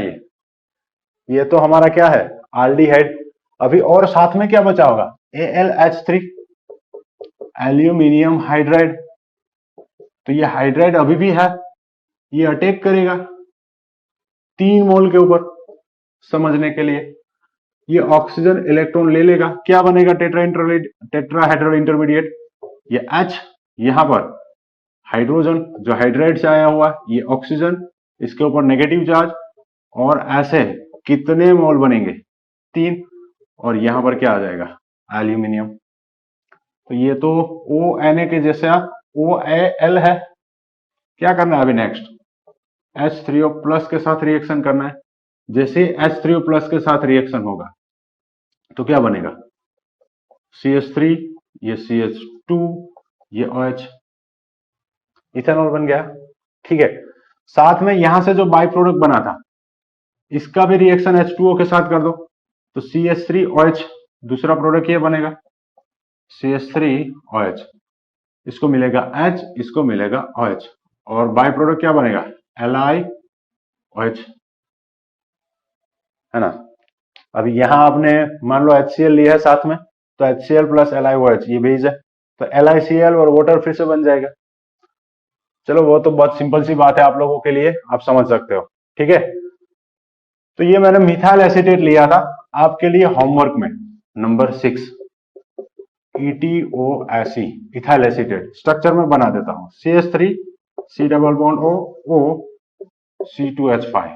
ये तो हमारा क्या है आल्डिहाइड। अभी और साथ में क्या बचा होगा AlH3, एल्यूमिनियम हाइड्राइड। तो ये हाइड्राइड अभी भी है, ये अटैक करेगा 3 मोल के ऊपर। समझने के लिए ये ऑक्सीजन इलेक्ट्रॉन ले लेगा, क्या बनेगा टेट्राहेड्रल इंटरमीडिएट, ये H, यहां पर हाइड्रोजन जो हाइड्राइड से आया हुआ, ये ऑक्सीजन, इसके ऊपर नेगेटिव चार्ज, और ऐसे कितने मोल बनेंगे 3, और यहां पर क्या आ जाएगा एल्यूमिनियम। तो ये तो ONA के जैसा OAl है। क्या करना है अभी नेक्स्ट H3O प्लस के साथ रिएक्शन करना है। जैसे H3O प्लस के साथ रिएक्शन होगा तो क्या बनेगा CH3, ये CH2, ये OH, इथेनॉल बन गया। ठीक है, साथ में यहां से जो बाई प्रोडक्ट बना था इसका भी रिएक्शन H2O के साथ कर दो, तो CH3OH दूसरा प्रोडक्ट ये बनेगा CH3OH, इसको मिलेगा H, इसको मिलेगा OH, और बाई प्रोडक्ट क्या बनेगा LiOH, है ना। अभी यहां आपने मान लो HCl लिया है साथ में, तो HCl प्लस LiOH ये बेस है, तो LiCl और वाटर फिर से बन जाएगा। चलो वो तो बहुत सिंपल सी बात है आप लोगों के लिए, आप समझ सकते हो। ठीक है, तो ये मैंने मिथाइल एसीटेट लिया था आपके लिए होमवर्क में, number 6 ETOSE ethyl acetate. Structure में बना देता हूं CH3 C double bond O C2H5।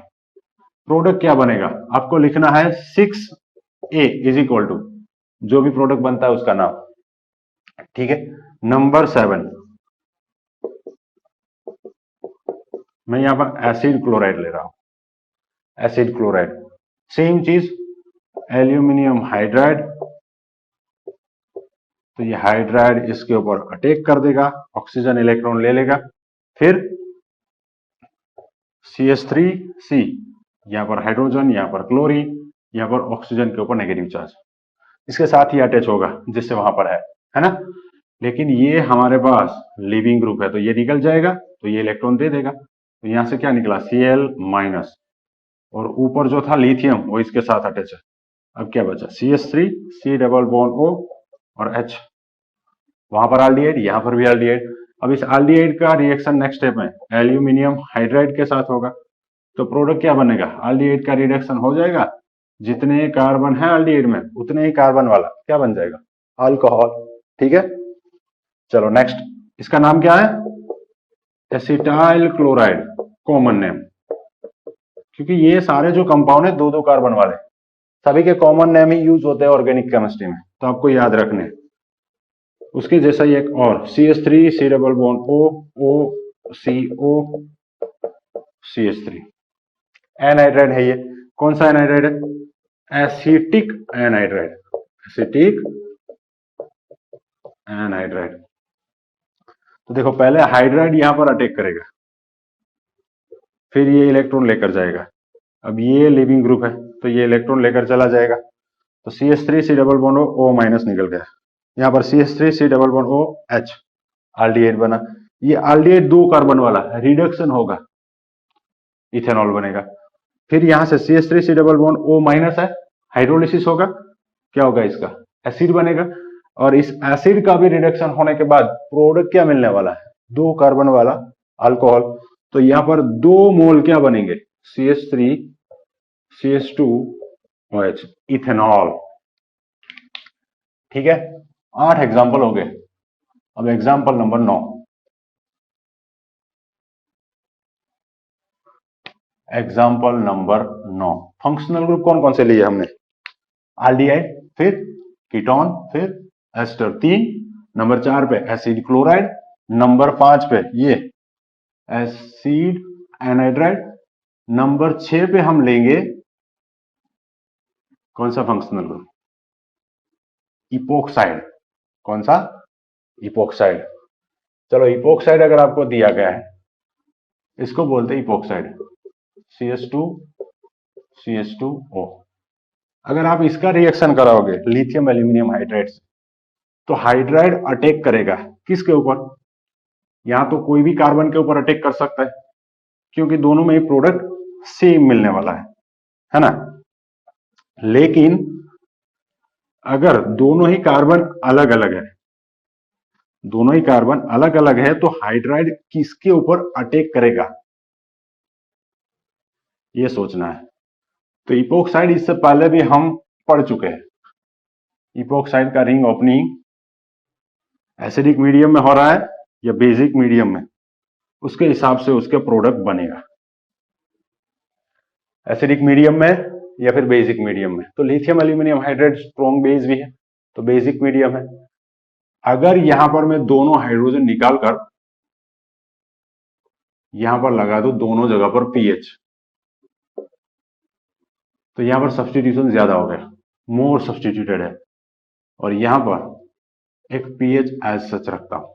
Product क्या बनेगा आपको लिखना है 6A इज इक्वल टू जो भी प्रोडक्ट बनता है उसका नाम। ठीक है, नंबर 7 मैं यहां पर एसिड क्लोराइड ले रहा हूं, एसिड क्लोराइड सेम चीज एल्यूमिनियम हाइड्राइड। तो ये हाइड्राइड इसके ऊपर अटैक कर देगा, ऑक्सीजन इलेक्ट्रॉन ले लेगा, फिर CH3C, यहां पर हाइड्रोजन, यहां पर क्लोरीन, यहां पर ऑक्सीजन के ऊपर नेगेटिव चार्ज, इसके साथ ही अटैच होगा जिससे वहां पर है ना। लेकिन ये हमारे पास लिविंग ग्रुप है तो ये निकल जाएगा, तो ये इलेक्ट्रॉन दे देगा। तो यहां से क्या निकला Cl माइनस, और ऊपर जो था लिथियम वो इसके साथ अटैच है। अब क्या बचा CH3 C double bond O और H, वहां पर एल्डिहाइड, यहां पर भी एल्डिहाइड। अब इस एल्डिहाइड का रिएक्शन नेक्स्ट स्टेप में एल्यूमिनियम हाइड्राइड के साथ होगा, तो प्रोडक्ट क्या बनेगा एल्डिहाइड का रिडक्शन हो जाएगा, जितने कार्बन है एल्डिहाइड में उतने ही कार्बन वाला क्या बन जाएगा अल्कोहल। ठीक है, चलो नेक्स्ट, इसका नाम क्या है एसिटाइल क्लोराइड, कॉमन नेम, क्योंकि ये सारे जो कंपाउंड है 2-2 कार्बन वाले, सभी के कॉमन नेम ही यूज होते हैं ऑर्गेनिक केमिस्ट्री में, तो आपको याद रखने हैं। उसके जैसा ही एक और CH3 C double bond O CO CH3, anhydride है ये। कौन सा एनहाइड्राइड है एसिटिक एनहाइड्राइड, एसिटिक एनहाइड्राइड। तो देखो पहले हाइड्राइड यहां पर अटैक करेगा, फिर ये इलेक्ट्रॉन लेकर जाएगा। अब ये लिविंग ग्रुप है तो ये इलेक्ट्रॉन लेकर चला जाएगा, तो CH3 C double bond O minus निकल गया, यहाँ पर CH3 C double bond O H aldehyde बना। ये एल्डिहाइड 2 कार्बन वाला रिडक्शन होगा, इथेनॉल बनेगा। फिर यहां से CH3 C double bond O minus है, हाइड्रोलिसिस होगा, क्या होगा इसका एसिड बनेगा, और इस एसिड का भी रिडक्शन होने के बाद प्रोडक्ट क्या मिलने वाला है 2 कार्बन वाला अल्कोहल। तो यहां पर 2 मोल क्या बनेंगे CH3 CH2OH इथेनॉल। ठीक है, 8 एग्जाम्पल हो गए। अब example number 9, example number 9, functional group कौन कौन से लिए हमने एल्डिहाइड, फिर कीटोन, फिर एस्टर 3, नंबर 4 पे एसिड क्लोराइड, नंबर 5 पे ये एसिड एनहाइड्राइड, नंबर 6 पे हम लेंगे कौन सा फंक्शनल ग्रुप? इपोक्साइड। कौन सा? इपोक्साइड। चलो इपोक्साइड अगर आपको दिया गया है, इसको बोलते हैं इपोक्साइड, CH2 CH2O। अगर आप इसका रिएक्शन कराओगे लिथियम एल्यूमिनियम हाइड्राइड से, तो हाइड्राइड अटैक करेगा किसके ऊपर? यहां तो कोई भी कार्बन के ऊपर अटैक कर सकता है, क्योंकि दोनों में ही प्रोडक्ट सेम मिलने वाला है ना। लेकिन अगर दोनों ही कार्बन अलग अलग है, दोनों ही कार्बन अलग अलग है, तो हाइड्राइड किसके ऊपर अटैक करेगा, ये सोचना है। तो इपोक्साइड इससे पहले भी हम पढ़ चुके हैं। इपोक्साइड का रिंग ओपनिंग एसिडिक मीडियम में हो रहा है या बेसिक मीडियम में, उसके हिसाब से उसके प्रोडक्ट बनेगा, एसिडिक मीडियम में या फिर बेसिक मीडियम में। तो lithium aluminium hydride strong base भी है, तो बेसिक मीडियम है। अगर यहां पर मैं दोनों हाइड्रोजन निकालकर यहां पर लगा दूं दोनों जगह पर पीएच, तो यहां पर सब्स्टिट्यूशन ज्यादा हो गया, मोर सब्स्टिट्यूटेड है, और यहां पर एक पीएच एज सच रखता हूं,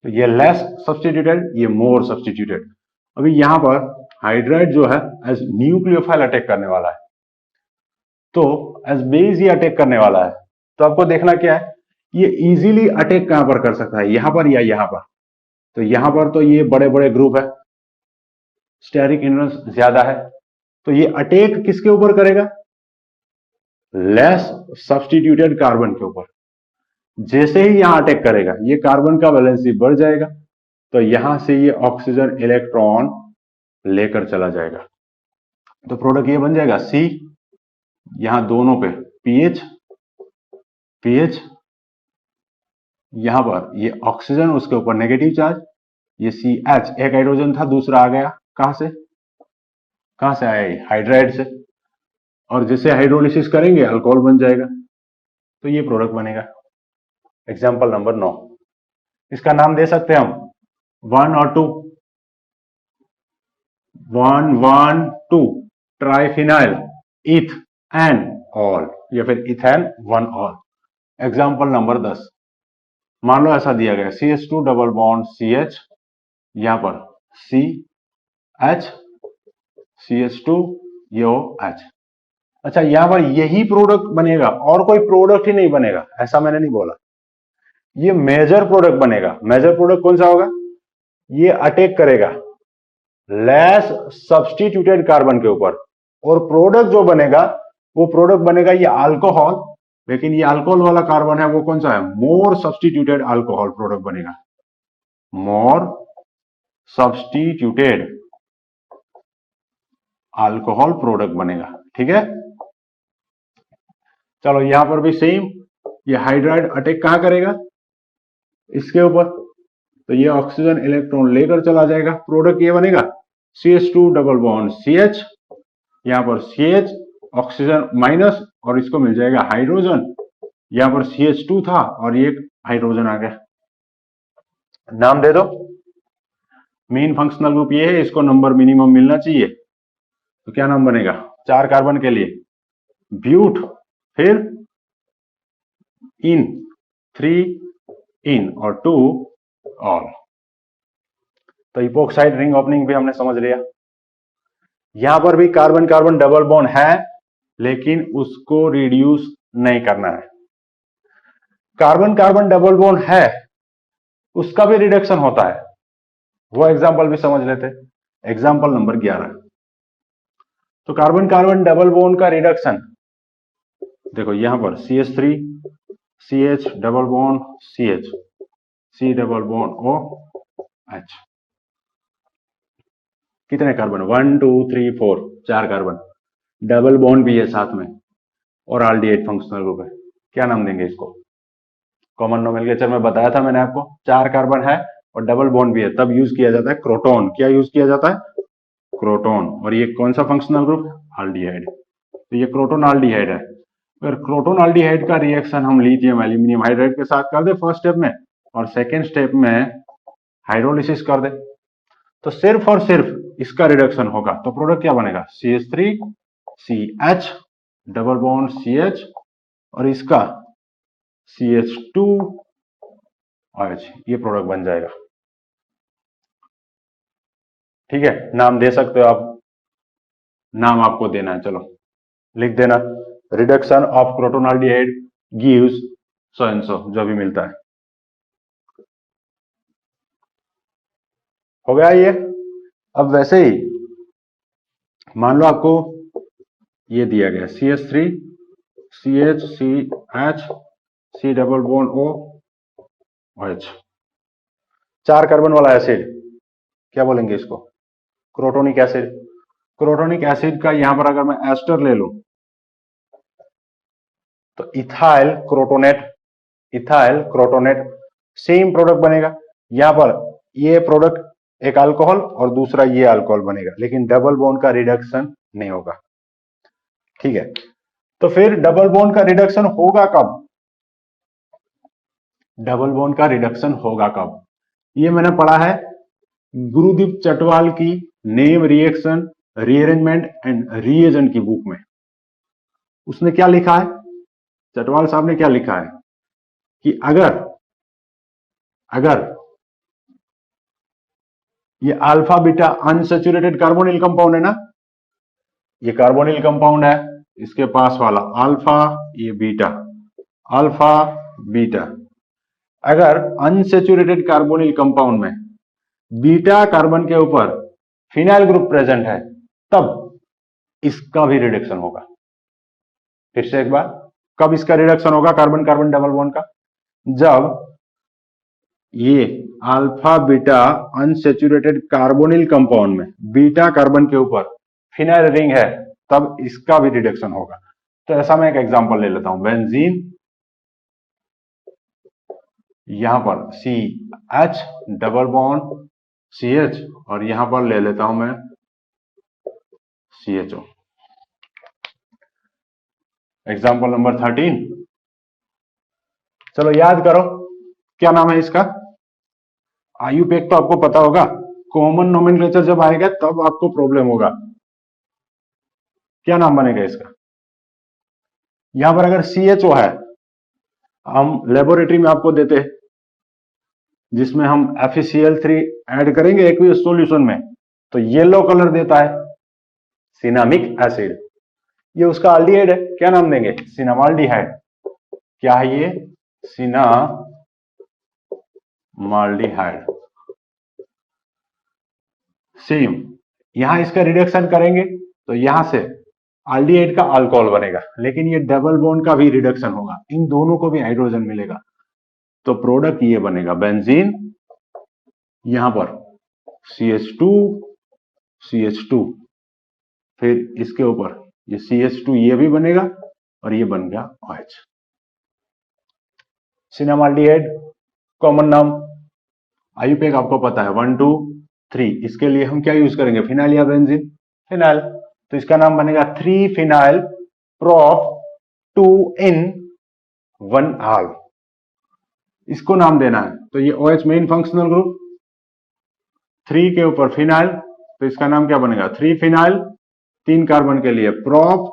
तो ये लेस सब्स्टिट्यूटेड, ये मोर सब्स्टिट्यूटेड। अभी यहां पर हाइड्राइड जो है एज न्यूक्लियोफाइल अटैक करने वाला है, तो एज बेस ये अटैक करने वाला है। तो आपको देखना क्या है, ये इजीली अटैक कहां पर कर सकता है, यहां पर या यहां पर। तो यहां पर तो ये बड़े बड़े ग्रुप है, स्टेरिक इन्वर्स ज्यादा है, तो ये अटैक किसके ऊपर करेगा? लेस सब्स्टिट्यूटेड कार्बन के ऊपर। जैसे ही यहां अटैक करेगा, ये कार्बन का वैलेंसी बढ़ जाएगा, तो यहां से ये ऑक्सीजन इलेक्ट्रॉन लेकर चला जाएगा, तो प्रोडक्ट ये बन जाएगा C, यहां दोनों पे पीएच पीएच, यहां पर ये ऑक्सीजन, उसके ऊपर नेगेटिव चार्ज, ये CH, एक हाइड्रोजन था दूसरा आ गया, कहां से आया? हाइड्राइड से, और जैसे हाइड्रोलिसिस करेंगे अल्कोहल बन जाएगा, तो ये प्रोडक्ट बनेगा। एग्जाम्पल नंबर 9, इसका नाम दे सकते हैं हम 1 और 2, 1,1,2 ट्राइफिनाइल इथेनॉल या फिर इथेन 1 ऑल। एग्जाम्पल नंबर 10, मान लो ऐसा दिया गया CH2 डबल बॉन्ड CH, यहां पर CH CH2 यो H। अच्छा, यहां पर यही प्रोडक्ट बनेगा और कोई प्रोडक्ट ही नहीं बनेगा, ऐसा मैंने नहीं बोला। ये मेजर प्रोडक्ट बनेगा। मेजर प्रोडक्ट कौन सा होगा? ये अटैक करेगा लेस सब्स्टिट्यूटेड कार्बन के ऊपर, और प्रोडक्ट जो बनेगा वो प्रोडक्ट बनेगा ये अल्कोहल, लेकिन ये अल्कोहल वाला कार्बन है वो कौन सा है? मोर सब्स्टिट्यूटेड अल्कोहल प्रोडक्ट बनेगा, मोर सब्स्टिट्यूटेड अल्कोहल प्रोडक्ट बनेगा। ठीक है, चलो यहां पर भी सेम, ये हाइड्राइड अटैक कहां करेगा? इसके ऊपर, तो ये ऑक्सीजन इलेक्ट्रॉन लेकर चला जाएगा, प्रोडक्ट ये बनेगा CH2 डबल बॉन्ड CH, यहां पर CH ऑक्सीजन माइनस, और इसको मिल जाएगा हाइड्रोजन, यहां पर CH2 था और ये हाइड्रोजन आ गया। नाम दे दो, मेन फंक्शनल ग्रुप ये है, इसको नंबर मिनिमम मिलना चाहिए, तो क्या नाम बनेगा? 4 कार्बन के लिए ब्यूट, फिर इन 3 इन और 2 ऑल। तो इपोक्साइड रिंग ओपनिंग भी हमने समझ लिया। यहां पर भी कार्बन कार्बन डबल बॉन्ड है, लेकिन उसको रिड्यूस नहीं करना है। कार्बन कार्बन डबल बॉन्ड है, उसका भी रिडक्शन होता है, वो एग्जांपल भी समझ लेते। एग्जांपल नंबर 11, तो कार्बन कार्बन डबल बॉन्ड का रिडक्शन देखो, यहां पर CH3 CH double bond CH, C double bond O H, कितने कार्बन? 1 2 3 4, 4 कार्बन, डबल बॉन्ड भी है साथ में, और आल्डिहाइड फंक्शनल ग्रुप है। क्या नाम देंगे इसको? कॉमन नोमेनक्लेचर में बताया था मैंने आपको, 4 कार्बन है और डबल बॉन्ड भी है, तब यूज किया जाता है क्रोटोन। क्या यूज किया जाता है? क्रोटोन। और ये कौन सा फंक्शनल ग्रुप? आल्डिहाइड। तो ये क्रोटोन आल्डिहाइड है। अगर क्रोटोन आल्डिहाइड का रिएक्शन हम लिथियम एल्यूमिनियम हाइड्राइड के साथ कर दे फर्स्ट स्टेप में, और सेकेंड स्टेप में हाइड्रोलिसिस कर दे, तो सिर्फ और सिर्फ इसका रिडक्शन होगा तो प्रोडक्ट क्या बनेगा, CH3 CH double bond CH और इसका CH2 OH, ये प्रोडक्ट बन जाएगा। ठीक है, नाम दे सकते हो आप, नाम आपको देना है, चलो लिख देना, reduction of crotonaldehyde gives so and so, जो भी मिलता है। हो गया ये। अब वैसे ही मान लो आपको ये दिया गया CH3 CH CH C double bond O OH, 4 carbon वाला एसिड, क्या बोलेंगे इसको, क्रोटोनिक एसिड। क्रोटोनिक एसिड का यहां पर अगर मैं एस्टर ले लूं तो इथाइल क्रोटोनेट सेम प्रोडक्ट बनेगा। यहां पर ये प्रोडक्ट एक अल्कोहल और दूसरा ये अल्कोहल बनेगा, लेकिन डबल बॉन्ड का रिडक्शन नहीं होगा। ठीक है, तो फिर डबल बॉन्ड का रिडक्शन होगा कब, डबल बॉन्ड का रिडक्शन होगा कब, ये मैंने पढ़ा है गुरुदीप चटवाल की name reaction rearrangement and reagent की बुक में। उसने क्या लिखा है, चटवाल साहब ने क्या लिखा है कि अगर ये alpha beta unsaturated carbonyl compound है ना, ये कार्बोनिल कंपाउंड है, इसके पास वाला अल्फा, ये बीटा, अल्फा बीटा, अगर अनसैचुरेटेड कार्बोनिल कंपाउंड में बीटा कार्बन के ऊपर फिनाइल ग्रुप प्रेजेंट है, तब इसका भी रिडक्शन होगा। फिर से एक बार, कब इसका रिडक्शन होगा कार्बन कार्बन डबल बॉन्ड का, जब ये alpha beta unsaturated carbonyl compound में बीटा कार्बन के ऊपर फिनाइल रिंग है, तब इसका भी रिडक्शन होगा। तो ऐसा मैं एक एग्जांपल ले लेता हूं, बेंजीन, यहां पर CH डबल बॉन्ड CH और यहां पर ले लेता हूं मैं CHO। एग्जांपल नंबर 13, चलो याद करो क्या नाम है इसका, आयुपेक तो आपको पता होगा, कॉमन नोमेनक्लेचर जब आएगा तब आपको प्रॉब्लम होगा। क्या नाम बनेगा इसका, यहां पर अगर CHO है, हम लेबोरेटरी में आपको देते हैं जिसमें हम FeCl3 ऐड करेंगे एक्वियस सॉल्यूशन में, तो येलो कलर देता है सिनामिक एसिड, ये उसका अल्डिहाइड है, क्या नाम देंगे, सिनामाल्डिहाइड। क्या है ये, सिनामाल्डिहाइड। सेम यहां इसका रिडक्शन करेंगे तो यहां से अल्डिहाइड का अल्कोहल बनेगा, लेकिन ये डबल बॉन्ड का भी रिडक्शन होगा, इन दोनों को भी हाइड्रोजन मिलेगा, तो प्रोडक्ट ये बनेगा बेंजीन, यहां पर CH2 फिर इसके ऊपर ये CH2 ये भी बनेगा और ये बन गया OH। सिनामाल्डिहाइड कॉमन नाम, आयुपेक आपको पता है 1 2 3, इसके लिए हम क्या यूज करेंगे, फिनाइल या बेंजीन, फिनाइल, तो इसका नाम बनेगा 3 फिनाइल प्रोप 2 in 1 आल, इसको नाम देना है। तो ये OH मेन फंक्शनल ग्रुप, 3 के ऊपर फिनाइल, तो इसका नाम क्या बनेगा, 3 फिनाइल, 3 कार्बन के लिए प्रोप,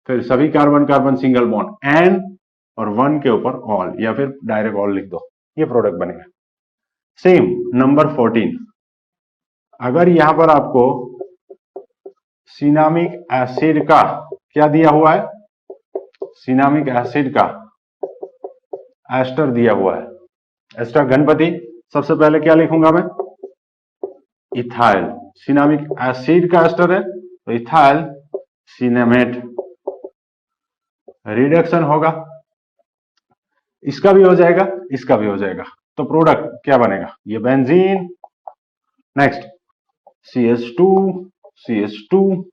फिर सभी carbon carbon single bond ane, और 1 के ऊपर ऑल, या फिर डायरेक्ट ऑल लिख दो, ये प्रोडक्ट बनेगा। सेम नंबर 14, अगर यहां पर आपको सिनामिक एसिड का क्या दिया हुआ है, सिनामिक एसिड का एस्टर दिया हुआ है, एस्टर गणपति, सबसे पहले क्या लिखूंगा मैं, इथाइल, सिनामिक एसिड का एस्टर है तो इथाइल सिनेमेट, रिडक्शन होगा, इसका भी हो जाएगा, इसका भी हो जाएगा, तो प्रोडक्ट क्या बनेगा, ये बेंजीन, नेक्स्ट CH2,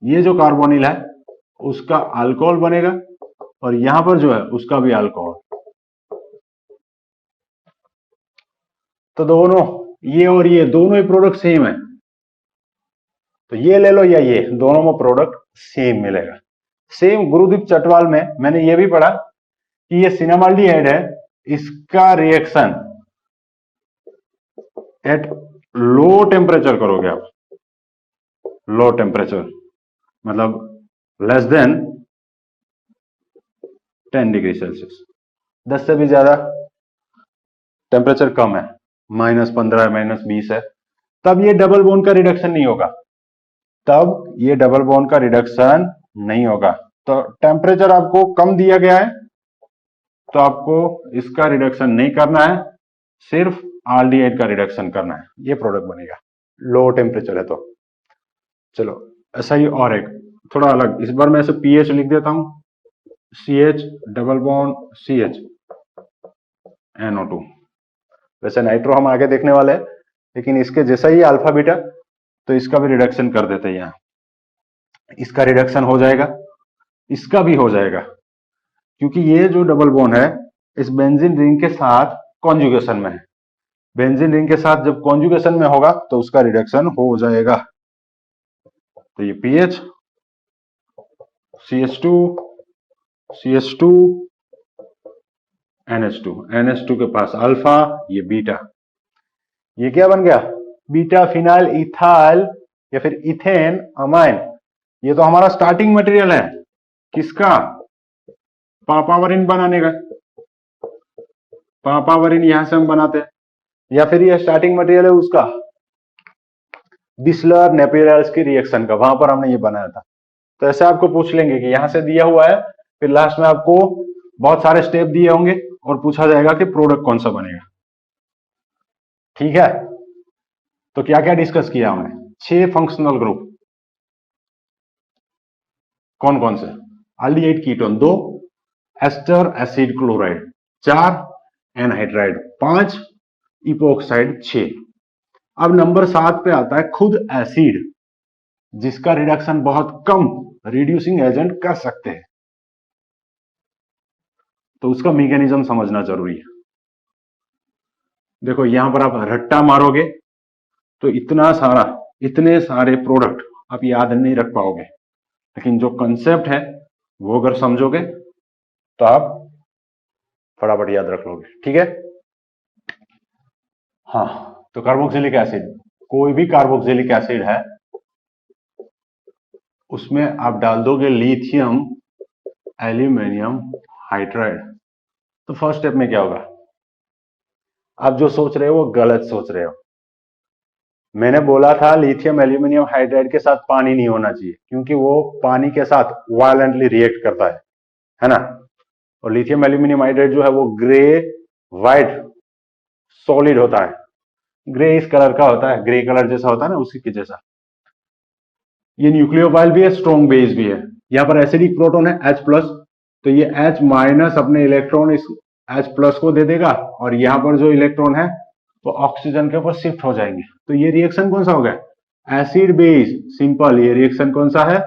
ये जो कार्बोनिल है उसका अल्कोहल बनेगा, और यहां पर जो है उसका भी अल्कोहल, तो दोनों ये और ये दोनों ही प्रोडक्ट सेम है, तो ये ले लो या ये, दोनों में प्रोडक्ट सेम मिलेगा। सेम गुरुदीप चटवाल में मैंने ये भी पढ़ा कि ये सिनामाल्डिहाइड है, इसका रिएक्शन एट लो टेम्परेचर करोगे आप, लो टेम्परेचर मतलब लेस देन 10 डिग्री सेल्सियस, 10 से भी ज्यादा टेम्परेचर कम है, -15 है, -20 है, तब ये डबल बॉन्ड का रिडक्शन नहीं होगा, तब ये डबल बॉन्ड का रिडक्शन नहीं होगा। तो टेम्परेचर आपको कम दिया गया है तो आपको इसका रिडक्शन नहीं करना है, सिर्फ आल्डिहाइड का रिडक्शन करना है, ये प्रोडक्ट बनेगा। लो टेम्परेचर है तो चलो ऐसा ही और एक थोड़ा अलग, इस बार मैं ऐसे पीएच लिख देता हूं, CH double bond CH NO2। वैसे नाइट्रो हम आगे देखने वाले हैं, लेकिन इसके जैसा ही अल्फा बीटा, तो इसका भी रिडक्शन कर देते हैं यहां, इसका रिडक्शन हो जाएगा, इसका भी हो जाएगा, क्योंकि ये जो डबल बॉन्ड है इस बेंजीन रिंग के साथ कॉन्जुगेशन में है, बेंजीन रिंग के साथ जब कॉन्जुगेशन में होगा तो उसका रिडक्शन हो जाएगा। तो ये pH CH2 CH2 NH2 NH2 के पास अल्फा, ये बीटा, ये क्या बन गया, बीटा फिनाइल इथाइल या फिर इथेन अमाइन। ये तो हमारा स्टार्टिंग मटेरियल है, किसका, पापावरिन बनाने का, पापावरिन यहां से हम बनाते हैं, या फिर ये स्टार्टिंग मटेरियल है उसका बिस्लर नेपियर्स की रिएक्शन का, वहां पर हमने ये बनाया था। तो ऐसे आपको पूछ लेंगे कि यहां से दिया हुआ है, फिर लास्ट में आपको बहुत सारे स्टेप दिए होंगे और पूछा जाएगा कि प्रोडक्ट कौन सा बनेगा। ठीक है, तो क्या क्या डिस्कस किया हमने, 6 फंक्शनल ग्रुप, कौन कौन से, aldehyde ketone 2, ester acid chloride 4, anhydride 5, epoxide 6। अब नंबर 7 पे आता है खुद एसिड, जिसका रिडक्शन बहुत कम रिड्यूसिंग एजेंट कर सकते हैं, तो उसका मैकेनिज्म समझना जरूरी है। देखो यहां पर आप रट्टा मारोगे तो इतने सारे प्रोडक्ट आप याद नहीं रख पाओगे, लेकिन जो कंसेप्ट है वो अगर समझोगे तो आप फटाफट याद रख लोगे। ठीक है, हाँ, तो कार्बोक्सिलिक एसिड, कोई भी कार्बोक्सिलिक एसिड है उसमें आप डाल दोगे लिथियम एल्यूमिनियम हाइड्राइड, तो फर्स्ट स्टेप में क्या होगा, आप जो सोच रहे हो वो गलत सोच रहे हो। मैंने बोला था लिथियम एल्यूमिनियम हाइड्राइड के साथ पानी नहीं होना चाहिए, क्योंकि वो पानी के साथ वायलेंटली रिएक्ट करता है ना। और लिथियम एल्यूमिनियम हाइड्राइड जो है वो ग्रे व्हाइट सॉलिड होता है, ग्रे इस कलर का होता है, ग्रे कलर जैसा होता है ना, उसी के जैसा। ये न्यूक्लियोफाइल भी है, स्ट्रॉन्ग बेस भी है। यहाँ पर एसिडिक प्रोटॉन है H+, तो ये H- अपने इलेक्ट्रॉन इस H+ को दे देगा, और यहाँ पर जो इलेक्ट्रॉन है वो ऑक्सीजन के ऊपर शिफ्ट हो जाएंगे। तो ये रिएक्शन कौन सा हो गया, एसिड बेस, सिंपल। ये रिएक्शन कौन सा है,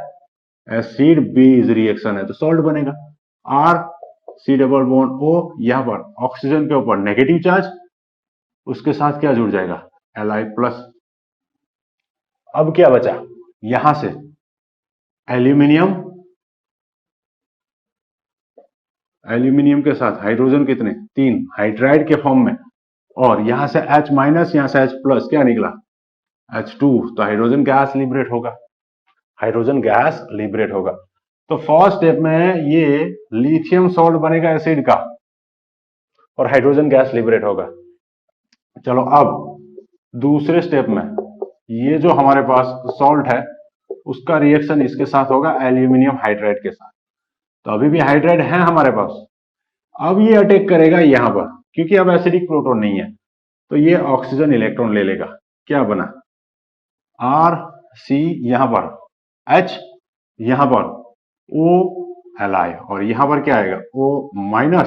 एसिड बेस रिएक्शन है, तो सॉल्ट बनेगा। R C double bond O, यहाँ पर ऑक्सीजन के ऊपर नेगेटिव चार्ज, उसके साथ क्या जुड़ जाएगा, Li+। अब क्या बचा, यहां से एल्यूमिनियम, एल्यूमिनियम के साथ हाइड्रोजन कितने, 3 हाइड्राइड के फॉर्म में, और यहां से H-, यहां से H+, क्या निकला H2, तो हाइड्रोजन गैस लिबरेट होगा, हाइड्रोजन गैस लिबरेट होगा। तो फर्स्ट स्टेप में ये लिथियम सॉल्ट बनेगा एसिड का, और हाइड्रोजन गैस लिबरेट होगा। चलो अब दूसरे स्टेप में ये जो हमारे पास सॉल्ट है उसका रिएक्शन इसके साथ होगा एल्यूमिनियम हाइड्राइड के साथ, तो अभी भी हाइड्राइड है हमारे पास। अब ये अटैक करेगा यहां पर, क्योंकि अब एसिडिक प्रोटॉन नहीं है, तो ये ऑक्सीजन इलेक्ट्रॉन ले लेगा, क्या बना RC, यहां पर H, यहां पर OLi, और यहां पर क्या आएगा O-,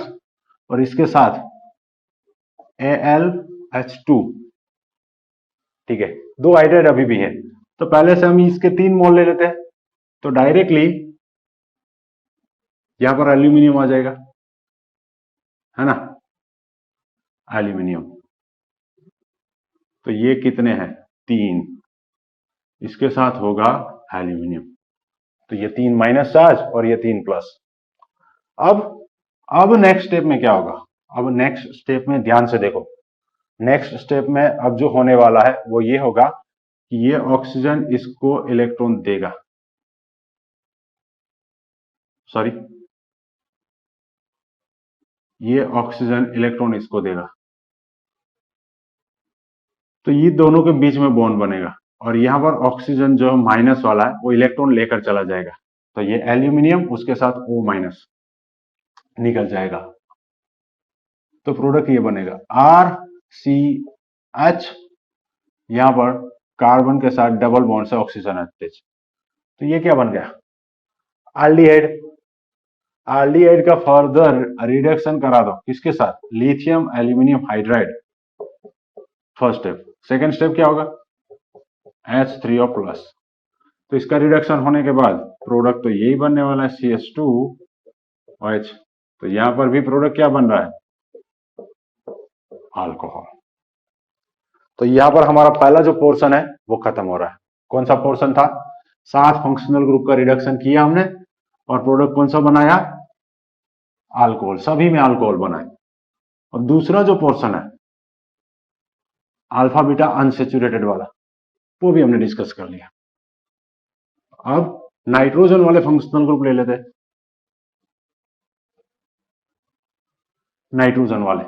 और इसके साथ AlH2। ठीक है, 2 हाइड्राइड अभी भी है, तो पहले से हम इसके 3 मोल ले लेते हैं, तो डायरेक्टली यहां पर एल्यूमिनियम आ जाएगा, है ना, एल्यूमिनियम। तो ये कितने हैं, 3, इसके साथ होगा एल्यूमिनियम, तो ये 3 माइनस चार्ज और ये 3 प्लस। अब नेक्स्ट स्टेप में क्या होगा, अब नेक्स्ट स्टेप में ध्यान से देखो, नेक्स्ट स्टेप में अब जो होने वाला है वो ये होगा कि ये ऑक्सीजन इसको इलेक्ट्रॉन देगा, सॉरी, ये ऑक्सीजन इलेक्ट्रॉन इसको देगा, तो ये दोनों के बीच में बॉन्ड बनेगा और यहां पर ऑक्सीजन जो माइनस वाला है वो इलेक्ट्रॉन लेकर चला जाएगा, तो ये एल्यूमिनियम उसके साथ O माइनस निकल जाएगा, तो प्रोडक्ट ये बनेगा RCH, यहां पर कार्बन के साथ डबल बॉन्ड से ऑक्सीजन अटैच, तो ये क्या बन गया, आल्डिहाइड। आल्डिहाइड का फर्दर रिडक्शन करा दो किसके साथ, lithium aluminium hydride, first step. Second step क्या होगा, H3O प्लस, तो इसका रिडक्शन होने के बाद प्रोडक्ट तो यही बनने वाला है CH2OH, तो यहां पर भी प्रोडक्ट क्या बन रहा है, अल्कोहल। तो यहां पर हमारा पहला जो पोर्शन है वो खत्म हो रहा है। कौन सा पोर्शन था, 7 फंक्शनल ग्रुप का रिडक्शन किया हमने और प्रोडक्ट कौन सा बनाया, अल्कोहल, सभी में अल्कोहल बनाए। और दूसरा जो पोर्शन है अल्फा बीटा अनसेचुरेटेड वाला, वो भी हमने डिस्कस कर लिया। अब नाइट्रोजन वाले फंक्शनल ग्रुप ले लेते हैं, नाइट्रोजन वाले,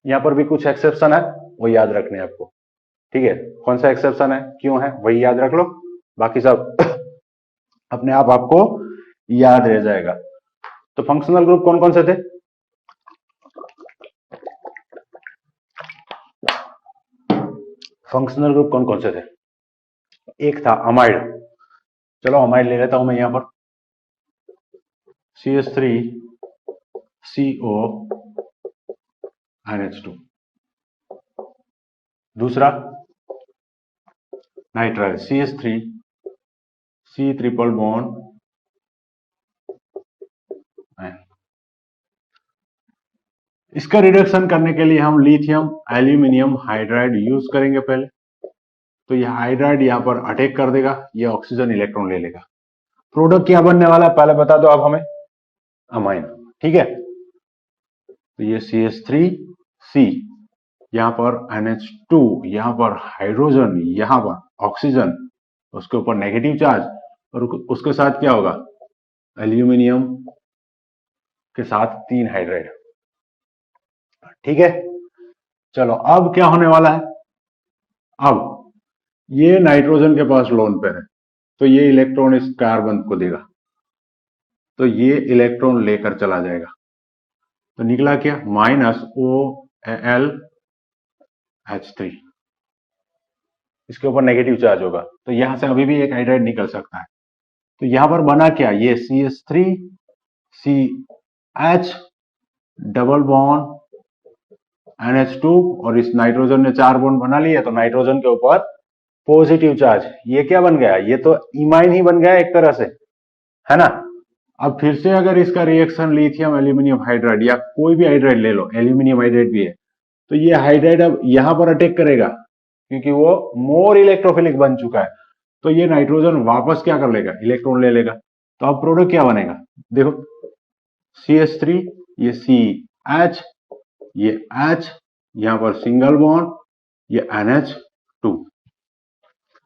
यहां पर भी कुछ एक्सेप्शन है वो याद रखने हैं आपको, ठीक है। कौन सा एक्सेप्शन है, क्यों है, वही याद रख लो, बाकी सब अपने आप आपको याद रह जाएगा। तो फंक्शनल ग्रुप कौन कौन से थे, फंक्शनल ग्रुप कौन कौन से थे, एक था अमाइड, चलो अमाइड ले लेता हूं मैं यहां पर, CH3CO NH2, दूसरा नाइट्राइल CH3C ट्रिपल बॉन्ड, इसका रिडक्शन करने के लिए हम लिथियम एल्यूमिनियम हाइड्राइड यूज करेंगे पहले, तो ये हाइड्राइड यहां पर अटैक कर देगा, ये ऑक्सीजन इलेक्ट्रॉन ले लेगा, प्रोडक्ट क्या बनने वाला है पहले बता दो आप हमें, अमाइन, ठीक है। तो ये CH3C, यहां पर NH2, यहां पर हाइड्रोजन, यहां पर ऑक्सीजन, उसके ऊपर नेगेटिव चार्ज, और उसके साथ क्या होगा, एल्यूमिनियम के साथ 3 हाइड्राइड, ठीक है। चलो अब क्या होने वाला है, अब ये नाइट्रोजन के पास लोन पे है, तो ये इलेक्ट्रॉन इस कार्बन को देगा, तो ये इलेक्ट्रॉन लेकर चला जाएगा, तो निकला क्या, -OAlH3, इसके ऊपर नेगेटिव चार्ज होगा, तो यहां से अभी भी एक हाइड्राइड निकल सकता है, तो यहां पर बना क्या, ये CH3CH डबल बॉन्ड NH2, और इस नाइट्रोजन ने 4 बॉन्ड बना लिए, तो नाइट्रोजन के ऊपर पॉजिटिव चार्ज, ये क्या बन गया, ये तो इमाइन ही बन गया एक तरह से, है ना। अब फिर से अगर इसका रिएक्शन लिथियम एल्यूमिनियम हाइड्राइड या कोई भी हाइड्राइड ले लो, एल्यूमिनियम हाइड्राइड भी है, तो ये हाइड्राइड अब यहां पर अटैक करेगा क्योंकि वो मोर इलेक्ट्रोफिलिक बन चुका है, तो ये नाइट्रोजन वापस क्या कर लेगा, इलेक्ट्रॉन ले लेगा, तो अब प्रोडक्ट क्या बनेगा, देखो CH3, ये CH, ये H, यहां पर सिंगल बॉन्ड, ये NH2,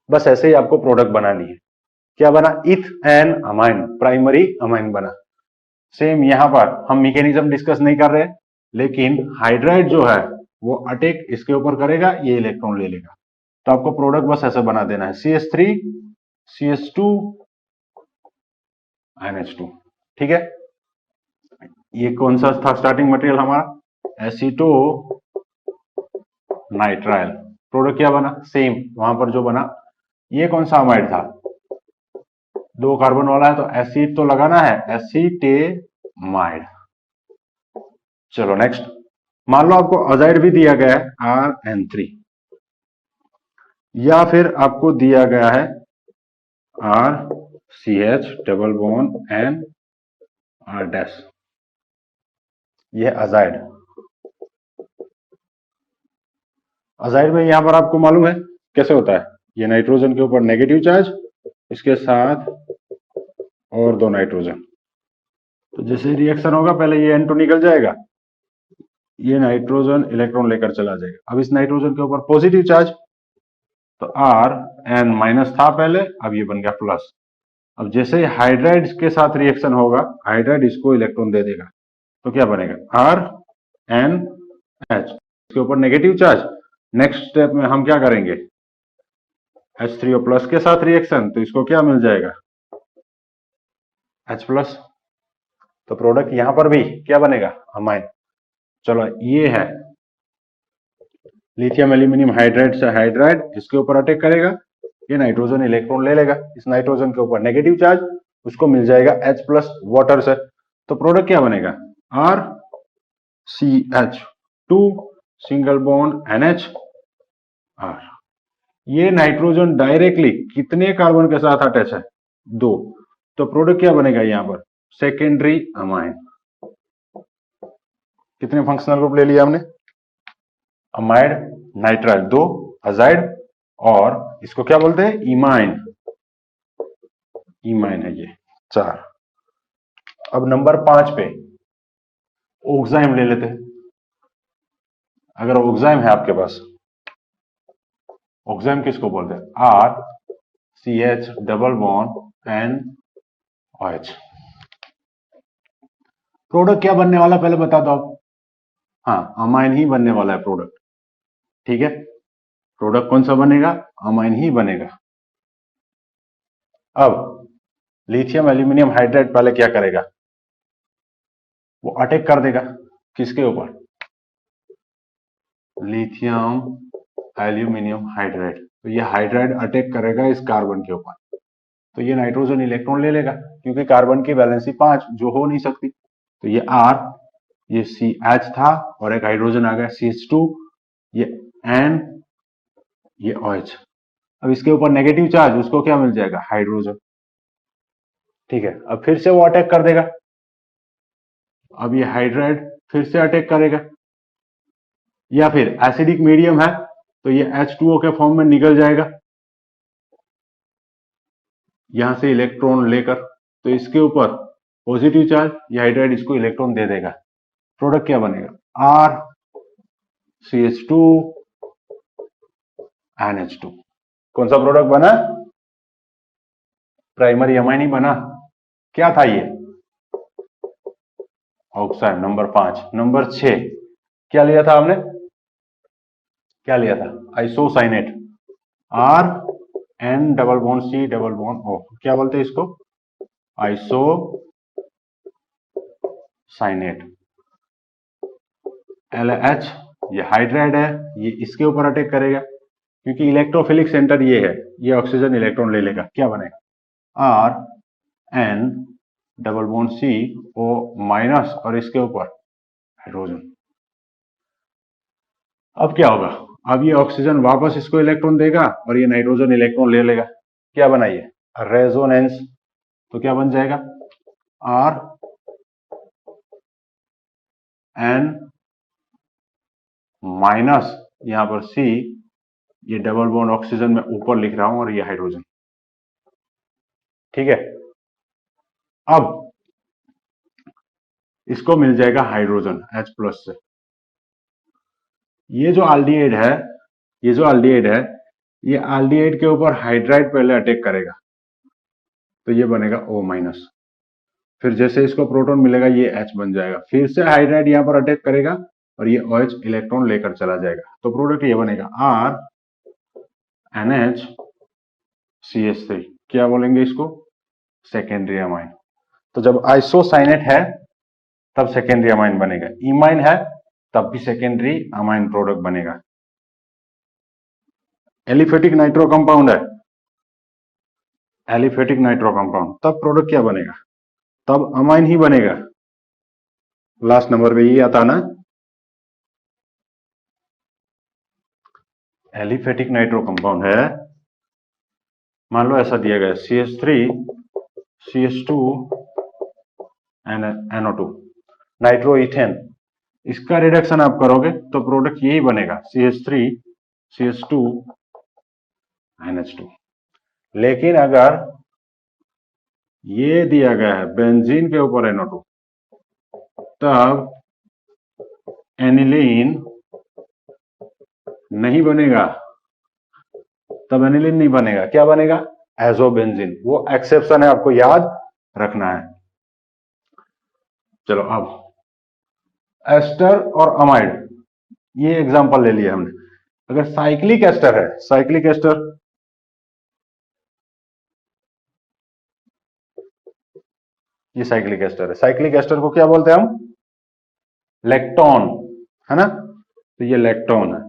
बस ऐसे ही आपको प्रोडक्ट बनानी है। क्या बना, इथेन अमाइन, प्राइमरी अमाइन बना। सेम यहां पर हम मैकेनिज्म डिस्कस नहीं कर रहे, लेकिन हाइड्राइड जो है वो अटैक इसके ऊपर करेगा, ये इलेक्ट्रॉन ले लेगा, तो आपको प्रोडक्ट बस ऐसे बना देना है, CH3 CH2 NH2, ठीक है। ये कौन सा था स्टार्टिंग मटेरियल हमारा, एसीटो नाइट्राइल, प्रोडक्ट क्या बना, सेम वहां पर जो बना, ये कौन सा अमाइड था, 2 कार्बन वाला है, तो एसिड तो लगाना है, एसीटेमाइड। चलो नेक्स्ट, मान लो आपको अजाइड भी दिया गया है RN3, या फिर आपको दिया गया है RCH डबल बॉन्ड NR-, यह अजाइड। अजाइड में यहां पर आपको मालूम है कैसे होता है, ये नाइट्रोजन के ऊपर नेगेटिव चार्ज, इसके साथ और 2 नाइट्रोजन, तो जैसे रिएक्शन होगा पहले ये N2 निकल जाएगा, ये नाइट्रोजन इलेक्ट्रॉन लेकर चला जाएगा। अब इस नाइट्रोजन के ऊपर पॉजिटिव चार्ज, तो Rn माइनस था पहले, अब ये बन गया प्लस। अब जैसे ही हाइड्राइड के साथ रिएक्शन होगा, हाइड्राइड इसको इलेक्ट्रॉन दे देगा, तो क्या बनेगा RnH, इसके ऊपर नेगेटिव चार्ज। नेक्स्ट स्टेप में हम क्या करेंगे, H3O प्लस के साथ रिएक्शन, तो इसको क्या मिल जाएगा H प्लस। तो प्रोडक्ट यहां पर भी क्या बनेगा, अमाइन। चलो ये है लिथियम एल्यूमिनियम हाइड्राइड से हाइड्राइड, इसके ऊपर अटैक करेगा, ये नाइट्रोजन इलेक्ट्रॉन ले लेगा, इस नाइट्रोजन के ऊपर नेगेटिव चार्ज, उसको मिल जाएगा H प्लस वाटर से। तो प्रोडक्ट क्या बनेगा RCH2 single bond NH R। ये नाइट्रोजन डायरेक्टली कितने कार्बन के साथ अटैच है, 2। तो प्रोडक्ट क्या बनेगा यहां पर, सेकेंडरी अमाइन। कितने फंक्शनल ग्रुप ले लिया हमने, अमाइड, नाइट्राइल 2, अजाइड, और इसको क्या बोलते हैं इमाइन, इमाइन है ये 4। अब नंबर 5 पे ऑक्साइम ले लेते हैं। अगर ऑक्साइम है आपके पास, ऑक्साइम किसको बोलते हैं, RCH double bond NOH। Product क्या बनने वाला पहले बता दो आप, हाँ अमाइन ही बनने वाला है प्रोडक्ट, ठीक है। प्रोडक्ट कौन सा बनेगा, अमाइन ही बनेगा। अब लिथियम एल्यूमिनियम हाइड्राइड पहले क्या करेगा, वो अटैक कर देगा किसके ऊपर, लिथियम एल्यूमिनियम हाइड्राइड। तो ये हाइड्राइड अटैक करेगा इस कार्बन के ऊपर, तो ये नाइट्रोजन इलेक्ट्रॉन ले लेगा, क्योंकि कार्बन की वैलेंसी 5 जो हो नहीं सकती। तो ये R, ये CH था और एक हाइड्रोजन आ गया CH2, ये N, ये OH। अब इसके ऊपर नेगेटिव चार्ज, उसको क्या मिल जाएगा, हाइड्रोजन, ठीक है। अब फिर से वो अटैक कर देगा, अब ये हाइड्राइड फिर से अटैक करेगा, या फिर एसिडिक मीडियम है तो ये H2O के फॉर्म में निकल जाएगा यहां से इलेक्ट्रॉन लेकर, तो इसके ऊपर पॉजिटिव चार्ज, ये हाइड्राइड इसको इलेक्ट्रॉन दे देगा। प्रोडक्ट क्या बनेगा, RCH2 NH2। कौन सा प्रोडक्ट बना, प्राइमरी अमाइन ही बना। क्या था ये, ऑक्साइड, नंबर 5। नंबर 6 क्या लिया था हमने, क्या लिया था, isocyanate, RN double bond C double bond O, क्या बोलते हैं इसको, आइसोसाइनेट। LH ये हाइड्राइड है, ये इसके ऊपर अटैक करेगा, क्योंकि इलेक्ट्रोफिलिक सेंटर ये है, ये ऑक्सीजन इलेक्ट्रॉन ले लेगा, क्या बनेगा RN double bond CO minus, और इसके ऊपर हाइड्रोजन। अब क्या होगा, अब ये ऑक्सीजन वापस इसको इलेक्ट्रॉन देगा और ये नाइट्रोजन इलेक्ट्रॉन ले लेगा, क्या बनाइए, रेजोनेंस। तो क्या बन जाएगा RN माइनस, यहां पर C, ये डबल बॉन्ड ऑक्सीजन में ऊपर लिख रहा हूं और ये हाइड्रोजन, ठीक है। अब इसको मिल जाएगा हाइड्रोजन H प्लस से। ये जो एल्डिहाइड है, ये जो एल्डिहाइड है, ये एल्डिहाइड के ऊपर हाइड्राइड पहले अटैक करेगा, तो ये बनेगा O माइनस। फिर जैसे इसको प्रोटॉन मिलेगा ये H बन जाएगा, फिर से हाइड्राइड यहां पर अटैक करेगा और ये OH इलेक्ट्रॉन लेकर चला जाएगा, तो प्रोडक्ट ये बनेगा RNH CH3। क्या बोलेंगे इसको, सेकेंडरी अमाइन। तो जब आइसोसाइनेट है तब सेकेंडरी अमाइन बनेगा, इमाइन है तब भी सेकेंडरी अमाइन प्रोडक्ट बनेगा। एलिफेटिक नाइट्रो कंपाउंड है, एलिफेटिक नाइट्रो कंपाउंड, तब प्रोडक्ट क्या बनेगा, तब अमाइन ही बनेगा। लास्ट नंबर पे ये आता ना, एलिफेटिक नाइट्रो कंपाउंड है, मान लो ऐसा दिया गया CH3 CH2 NO2 nitro ethane, इसका रिडक्शन आप करोगे तो प्रोडक्ट यही बनेगा CH3 CH2 NH2। लेकिन अगर ये दिया गया है बेंजीन के ऊपर NO2, तब एनिलीन नहीं बनेगा, तब एनिलीन नहीं बनेगा, क्या बनेगा? एजोबेंजीन। वो एक्सेप्शन है, आपको याद रखना है। चलो अब एस्टर और अमाइड, ये एग्जांपल ले लिया हमने। अगर साइक्लिक एस्टर है, साइक्लिक एस्टर, ये साइक्लिक एस्टर है। साइक्लिक एस्टर को क्या बोलते हैं हम? लैक्टोन, है ना? तो ये लैक्टोन है।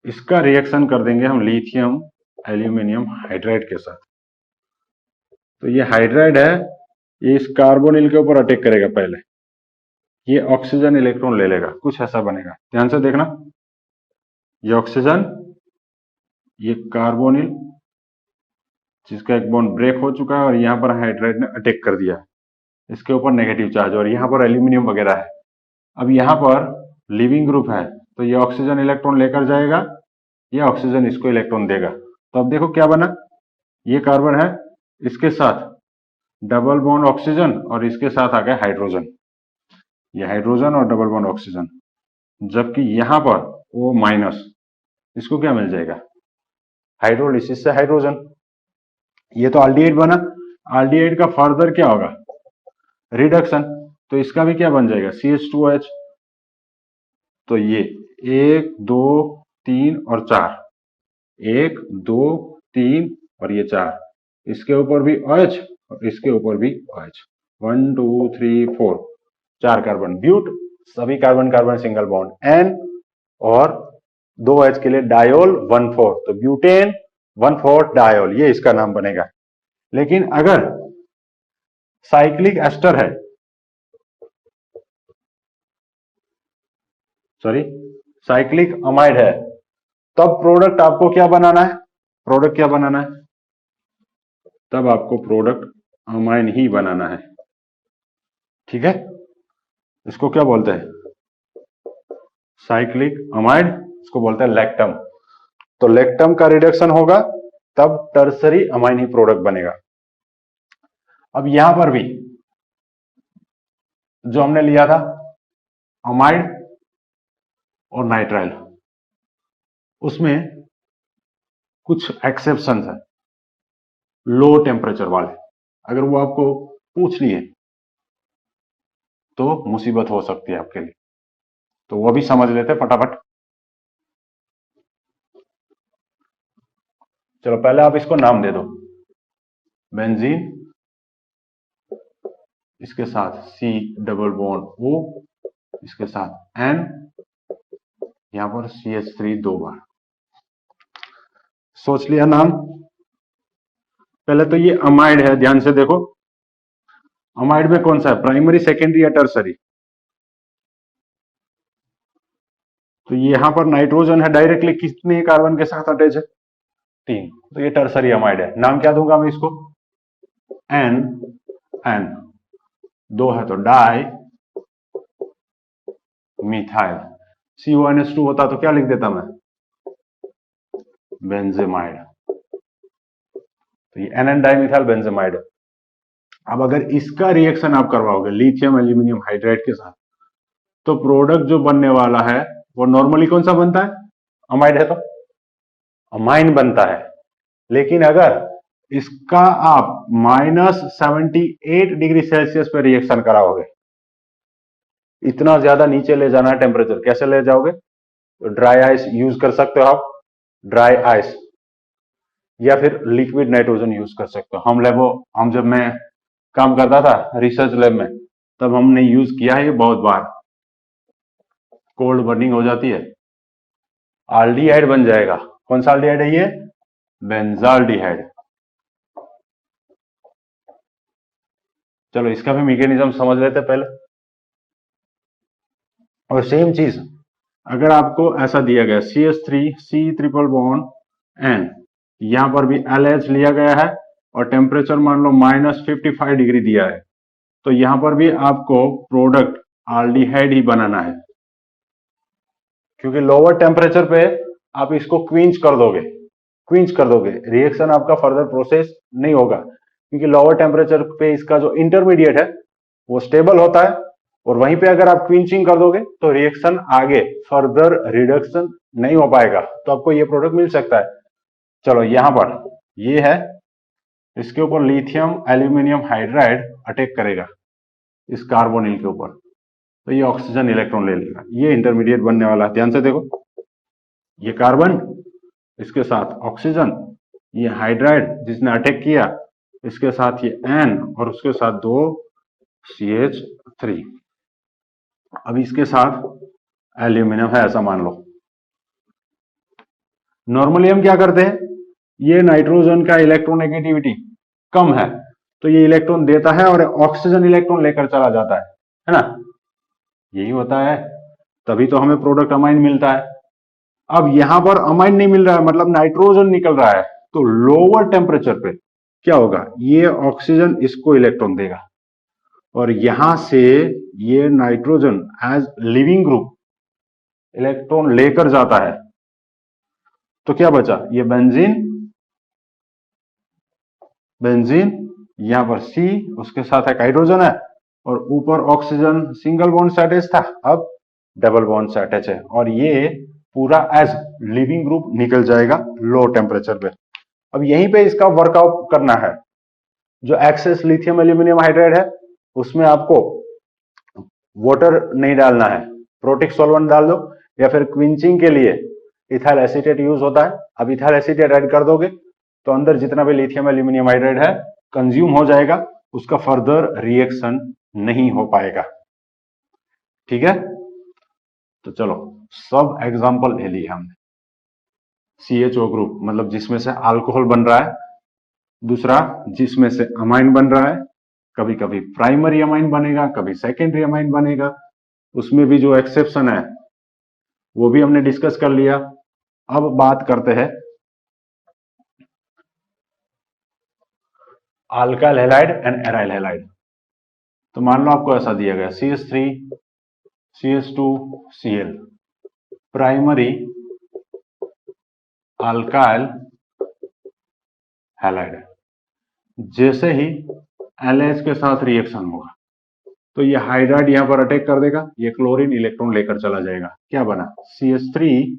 इसका रिएक्शन कर देंगे हम लिथियम एल्यूमिनियम हाइड्राइड के साथ। तो ये हाइड्राइड है, ये इस कार्बोनिल के ऊपर अटैक करेगा पहले, ये ऑक्सीजन इलेक्ट्रॉन ले लेगा, कुछ ऐसा बनेगा। ध्यान से देखना, ये ऑक्सीजन, ये कार्बोनिल जिसका एक बॉन्ड ब्रेक हो चुका है, और यहां पर हाइड्राइड ने अटैक कर दिया, इसके ऊपर नेगेटिव चार्ज, और यहां पर एल्यूमिनियम वगैरह है। अब यहां पर लिविंग ग्रुप है, तो ये ऑक्सीजन इलेक्ट्रॉन लेकर जाएगा, ये ऑक्सीजन इसको इलेक्ट्रॉन देगा। तो अब देखो क्या बना, ये कार्बन है, इसके साथ डबल बॉन्ड ऑक्सीजन, और इसके साथ आ गया हाइड्रोजन, ये हाइड्रोजन और डबल बॉन्ड ऑक्सीजन। जबकि यहां पर वो माइनस, इसको क्या मिल जाएगा? हाइड्रोलिसिस से हाइड्रोजन। ये तो एल्डिहाइड बना, एल्डिहाइड का फर्दर क्या होगा? रिडक्शन। तो इसका भी क्या बन जाएगा? CH2H। तो ये 1 2 3 और 4, 1 2 3 और ये 4, इसके ऊपर भी OH और इसके ऊपर भी OH, 1 2 3 4, 4 कार्बन। ब्यूट, सभी carbon carbon single bond. N और 2H के लिए डायोल 1,4, तो ब्यूटेन 1,4 डायोल, ये इसका नाम बनेगा। लेकिन अगर साइक्लिक एस्टर है, सॉरी साइक्लिक अमाइड है, तब प्रोडक्ट आपको क्या बनाना है? प्रोडक्ट क्या बनाना है? तब आपको प्रोडक्ट अमाइन ही बनाना है, ठीक है? इसको क्या बोलते हैं? साइक्लिक अमाइड, इसको बोलते हैं लैक्टम। तो लैक्टम का रिडक्शन होगा, तब टर्सरी अमाइन ही प्रोडक्ट बनेगा। अब यहां पर भी जो हमने लिया था अमाइड और नाइट्राइल, उसमें कुछ एक्सेप्शंस है लो टेम्परेचर वाले, अगर वो आपको पूछ लिए तो मुसीबत हो सकती है आपके लिए, तो वो भी समझ लेते फटाफट। चलो पहले आप इसको नाम दे दो, बेंजीन, इसके साथ C डबल बॉन्ड O, इसके साथ N, यहां पर CH3 2 बार। सोच लिया नाम? पहले तो ये अमाइड है, ध्यान से देखो, अमाइड में कौन सा है? प्राइमरी, सेकेंडरी या टर्सरी? तो यहां पर नाइट्रोजन है, डायरेक्टली कितने कार्बन के साथ अटैच है? 3, तो ये टर्सरी अमाइड है। नाम क्या दूंगा मैं इसको? N, N 2 है तो डाई मिथाइल, CONH2 होता तो क्या लिख देता मैं? बेंजेमाइड। तो ये NN डाइमिथाइल बेंजेमाइड है। अब अगर इसका रिएक्शन आप करवाओगे लिथियम एल्यूमिनियम हाइड्राइड के साथ, तो प्रोडक्ट जो बनने वाला है वो नॉर्मली कौन सा बनता है? अमाइड है तो अमाइन बनता है। लेकिन अगर इसका आप -78 डिग्री सेल्सियस पे रिएक्शन कराओगे, इतना ज्यादा नीचे ले जाना है टेम्परेचर, कैसे ले जाओगे? तो ड्राई आइस यूज कर सकते हो आप, ड्राई आइस, या फिर लिक्विड नाइट्रोजन यूज कर सकते हो। हम जब मैं काम करता था रिसर्च लैब में, तब हमने यूज किया है ये बहुत बार। कोल्ड बर्निंग हो जाती है, एल्डिहाइड बन जाएगा। कौन सा एल्डिहाइड है ये? बेंजाल्डिहाइड। चलो इसका भी मैकेनिज्म समझ लेते पहले। और सेम चीज अगर आपको ऐसा दिया गया CH3 C triple bond N, यहां पर भी LH लिया गया है और टेम्परेचर मान लो -55 डिग्री दिया है, तो यहां पर भी आपको प्रोडक्ट एल्डिहाइड ही बनाना है, क्योंकि लोअर टेम्परेचर पे आप इसको क्विंच कर दोगे, रिएक्शन आपका फर्दर प्रोसेस नहीं होगा, क्योंकि लोअर टेम्परेचर पे इसका जो इंटरमीडिएट है वो स्टेबल होता है, और वहीं पे अगर आप क्विंचिंग कर दोगे तो रिएक्शन आगे फर्दर रिडक्शन नहीं हो पाएगा, तो आपको ये प्रोडक्ट मिल सकता है। चलो यहां पर ये है, इसके ऊपर लिथियम एल्यूमिनियम हाइड्राइड अटैक करेगा इस कार्बोनिल के ऊपर, तो ये ऑक्सीजन इलेक्ट्रॉन ले लेगा, ये इंटरमीडिएट बनने वाला है। ध्यान से देखो, ये कार्बन, इसके साथ ऑक्सीजन, ये हाइड्राइड जिसने अटैक किया, इसके साथ ये N और उसके साथ 2 CH3। अब इसके साथ एल्यूमिनियम है ऐसा मान लो। नॉर्मली हम क्या करते हैं, ये नाइट्रोजन का इलेक्ट्रोनेगेटिविटी कम है तो ये इलेक्ट्रॉन देता है और ऑक्सीजन इलेक्ट्रॉन लेकर चला जाता है ना, यही होता है, तभी तो हमें प्रोडक्ट अमाइन मिलता है। अब यहां पर अमाइन नहीं मिल रहा है, मतलब नाइट्रोजन निकल रहा है, तो लोअर टेम्परेचर पे क्या होगा, ये ऑक्सीजन इसको इलेक्ट्रॉन देगा और यहां से ये nitrogen as leaving group electron लेकर जाता है, तो क्या बचा, ये बेंजीन यहां पर C, उसके साथ एक हाइड्रोजन है और ऊपर ऑक्सीजन सिंगल बॉन्ड से अटैच था, अब डबल बॉन्ड से अटैच है और ये पूरा एज लिविंग ग्रुप निकल जाएगा लो टेम्परेचर पे। अब यहीं पे इसका वर्कआउट करना है, जो एक्सेस लिथियम एल्यूमिनियम हाइड्राइड है उसमें आपको वाटर नहीं डालना है, प्रोटिक सॉल्वेंट डाल दो, या फिर क्विंचिंग के लिए इथाइल एसीटेट यूज होता है। अब इथाइल एसीटेट ऐड कर दोगे तो अंदर जितना भी लिथियम एल्यूमिनियम हाइड्राइड है कंज्यूम हो जाएगा, उसका फर्दर रिएक्शन नहीं हो पाएगा। ठीक है, तो चलो सब एग्जांपल ले लिए हमने। CHO ग्रुप मतलब जिसमें से अल्कोहल बन रहा है, दूसरा जिसमें से अमाइन बन रहा है, कभी कभी प्राइमरी अमाइन बनेगा, कभी सेकेंडरी अमाइन बनेगा, उसमें भी जो एक्सेप्शन है वो भी हमने डिस्कस कर लिया। अब बात करते हैं alkyl halide and aryl halide. तो मान लो आपको ऐसा दिया गया CH3 CH2 Cl, primary alkyl halide है। जैसे ही LH के साथ रिएक्शन होगा तो ये हाइड्राइड यहां पर अटैक कर देगा, ये क्लोरीन इलेक्ट्रॉन लेकर चला जाएगा, क्या बना CH3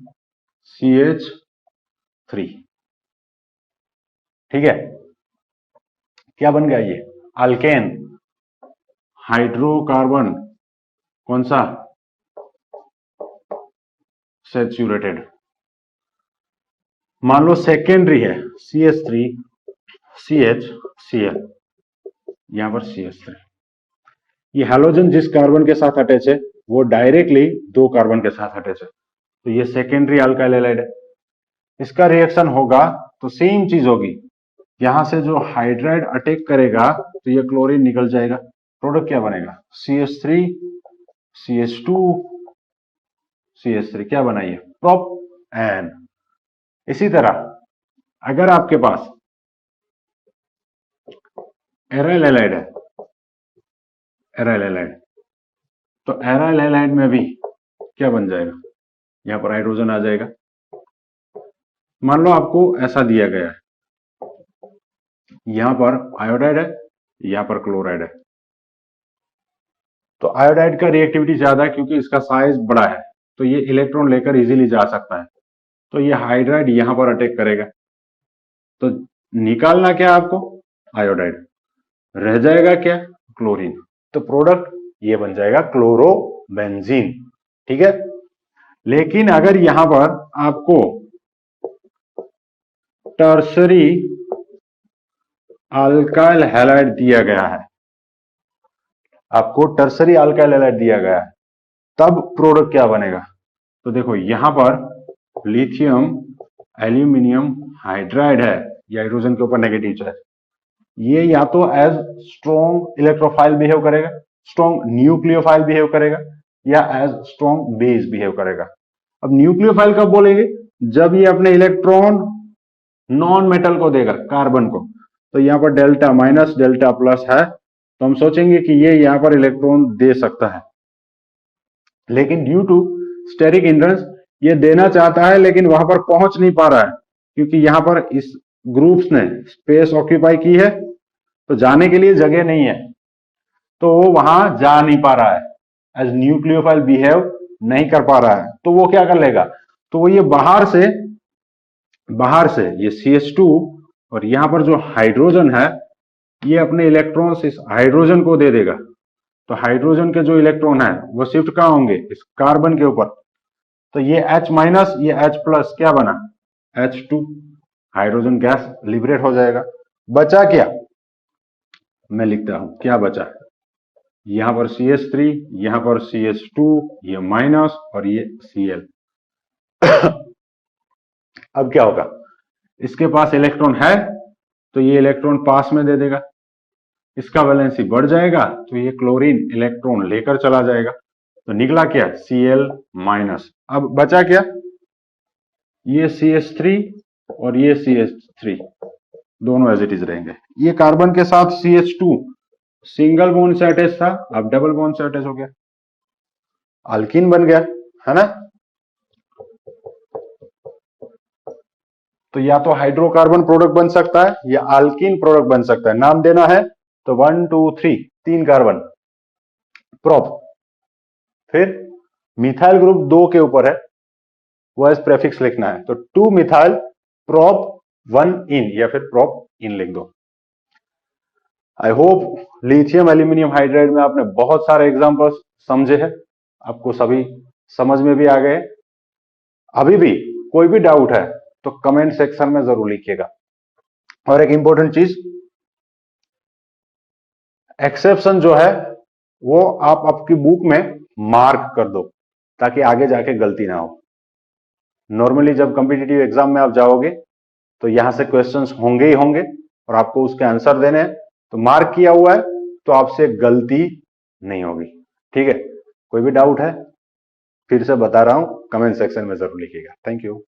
CH3। ठीक है, क्या बन गया ये अल्केन हाइड्रोकार्बन, कौन सा, सैचुरेटेड। मान लो सेकेंडरी है CH3 CHCl, यहां पर CH3, ये हैलोजन जिस कार्बन के साथ अटैच है वो डायरेक्टली 2 कार्बन के साथ अटैच है, तो ये सेकेंडरी अल्काइल हैलाइड है। इसका रिएक्शन होगा तो सेम चीज होगी, यहां से जो हाइड्राइड अटैक करेगा तो ये क्लोरीन निकल जाएगा, प्रोडक्ट क्या बनेगा CH3 CH2 CH3, क्या बनाइए प्रोप-एन। इसी तरह अगर आपके पास एराइल हैलाइड है, एराइल हैलाइड, तो एराइल हैलाइड में भी क्या बन जाएगा, यहां पर हाइड्रोजन आ जाएगा। मान लो आपको ऐसा दिया गया है, यहां पर आयोडाइड है, यहां पर क्लोराइड है, तो आयोडाइड का रिएक्टिविटी ज्यादा है क्योंकि इसका साइज बड़ा है, तो ये इलेक्ट्रॉन लेकर इजीली जा सकता है, तो ये हाइड्राइड यहां पर अटैक करेगा, तो निकालना क्या आपको, आयोडाइड, रह जाएगा क्या, क्लोरीन, तो प्रोडक्ट ये बन जाएगा क्लोरोबेंजीन। ठीक है, लेकिन अगर यहां पर आपको टर्सरी अल्काइल हैलाइड दिया गया है, आपको टर्सरी अल्काइल हैलाइड दिया गया है, तब प्रोडक्ट क्या बनेगा, तो देखो यहां पर लिथियम एल्यूमिनियम हाइड्राइड है, ये हाइड्रोजन के ऊपर नेगेटिव चार्ज, ये या तो एज स्ट्रॉन्ग इलेक्ट्रोफाइल बिहेव करेगा, स्ट्रॉन्ग न्यूक्लियोफाइल बिहेव करेगा, या एज स्ट्रॉन्ग बेस बिहेव करेगा। अब न्यूक्लियोफाइल कब बोलेंगे, जब ये अपने इलेक्ट्रॉन नॉन मेटल को देगा, कार्बन को, तो यहां पर डेल्टा माइनस डेल्टा प्लस है, तो हम सोचेंगे कि ये यहां पर इलेक्ट्रॉन दे सकता है, लेकिन ड्यू टू स्टेरिक हिंड्रेंस ये देना चाहता है लेकिन वहां पर पहुंच नहीं पा रहा है, क्योंकि यहां पर इस ग्रुप्स ने स्पेस ऑक्यूपाई की है, तो जाने के लिए जगह नहीं है, तो वो वहां जा नहीं पा रहा है, एज न्यूक्लियोफाइल बिहेव नहीं कर पा रहा है, तो वो क्या कर लेगा, तो वो ये बाहर से ये CH2 और यहां पर जो हाइड्रोजन है ये अपने इलेक्ट्रॉन्स इस हाइड्रोजन को दे देगा। तो हाइड्रोजन के जो इलेक्ट्रॉन है वो शिफ्ट कहां होंगे, इस कार्बन के ऊपर। तो ये H माइनस ये H प्लस क्या बना, H2, हाइड्रोजन गैस लिबरेट हो जाएगा। बचा क्या, मैं लिखता हूं क्या बचा, यहां पर CH3, यहां पर CH2, ये माइनस और ये Cl। अब क्या होगा, इसके पास इलेक्ट्रॉन है तो ये इलेक्ट्रॉन पास में दे देगा, इसका वैलेंसी बढ़ जाएगा तो ये क्लोरीन इलेक्ट्रॉन लेकर चला जाएगा। तो निकला क्या, Cl माइनस। अब बचा क्या, ये CH3 और ये CH3 दोनों एज इट इज रहेंगे। ये कार्बन के साथ CH2 सिंगल बॉन्ड से अटैच था, अब डबल बॉन्ड से अटैच हो गया, अल्कीन बन गया, है ना। तो या तो हाइड्रोकार्बन प्रोडक्ट बन सकता है या अल्कीन प्रोडक्ट बन सकता है। नाम देना है तो 1 2 3 3 कार्बन प्रोप, फिर मिथाइल ग्रुप 2 के ऊपर है, वो एज प्रेफिक्स लिखना है, तो 2 मिथाइल प्रोप 1 इन या फिर प्रोप इन लिख दो। I hope lithium aluminium hydride में आपने बहुत सारे एग्जांपल्स समझे हैं, आपको सभी समझ में भी आ गए। अभी भी कोई भी डाउट है तो कमेंट सेक्शन में जरूर लिखिएगा। और एक इंपॉर्टेंट चीज, एक्सेप्शन जो है वो आप आपकी बुक में मार्क कर दो ताकि आगे जाके गलती ना हो। नॉर्मली जब कॉम्पिटिटिव एग्जाम में आप जाओगे तो यहां से क्वेश्चंस होंगे ही होंगे और आपको उसके आंसर देने हैं, तो मार्क किया हुआ है तो आपसे गलती नहीं होगी। ठीक है, कोई भी डाउट है फिर से बता रहा हूं, कमेंट सेक्शन में जरूर लिखिएगा। Thank you.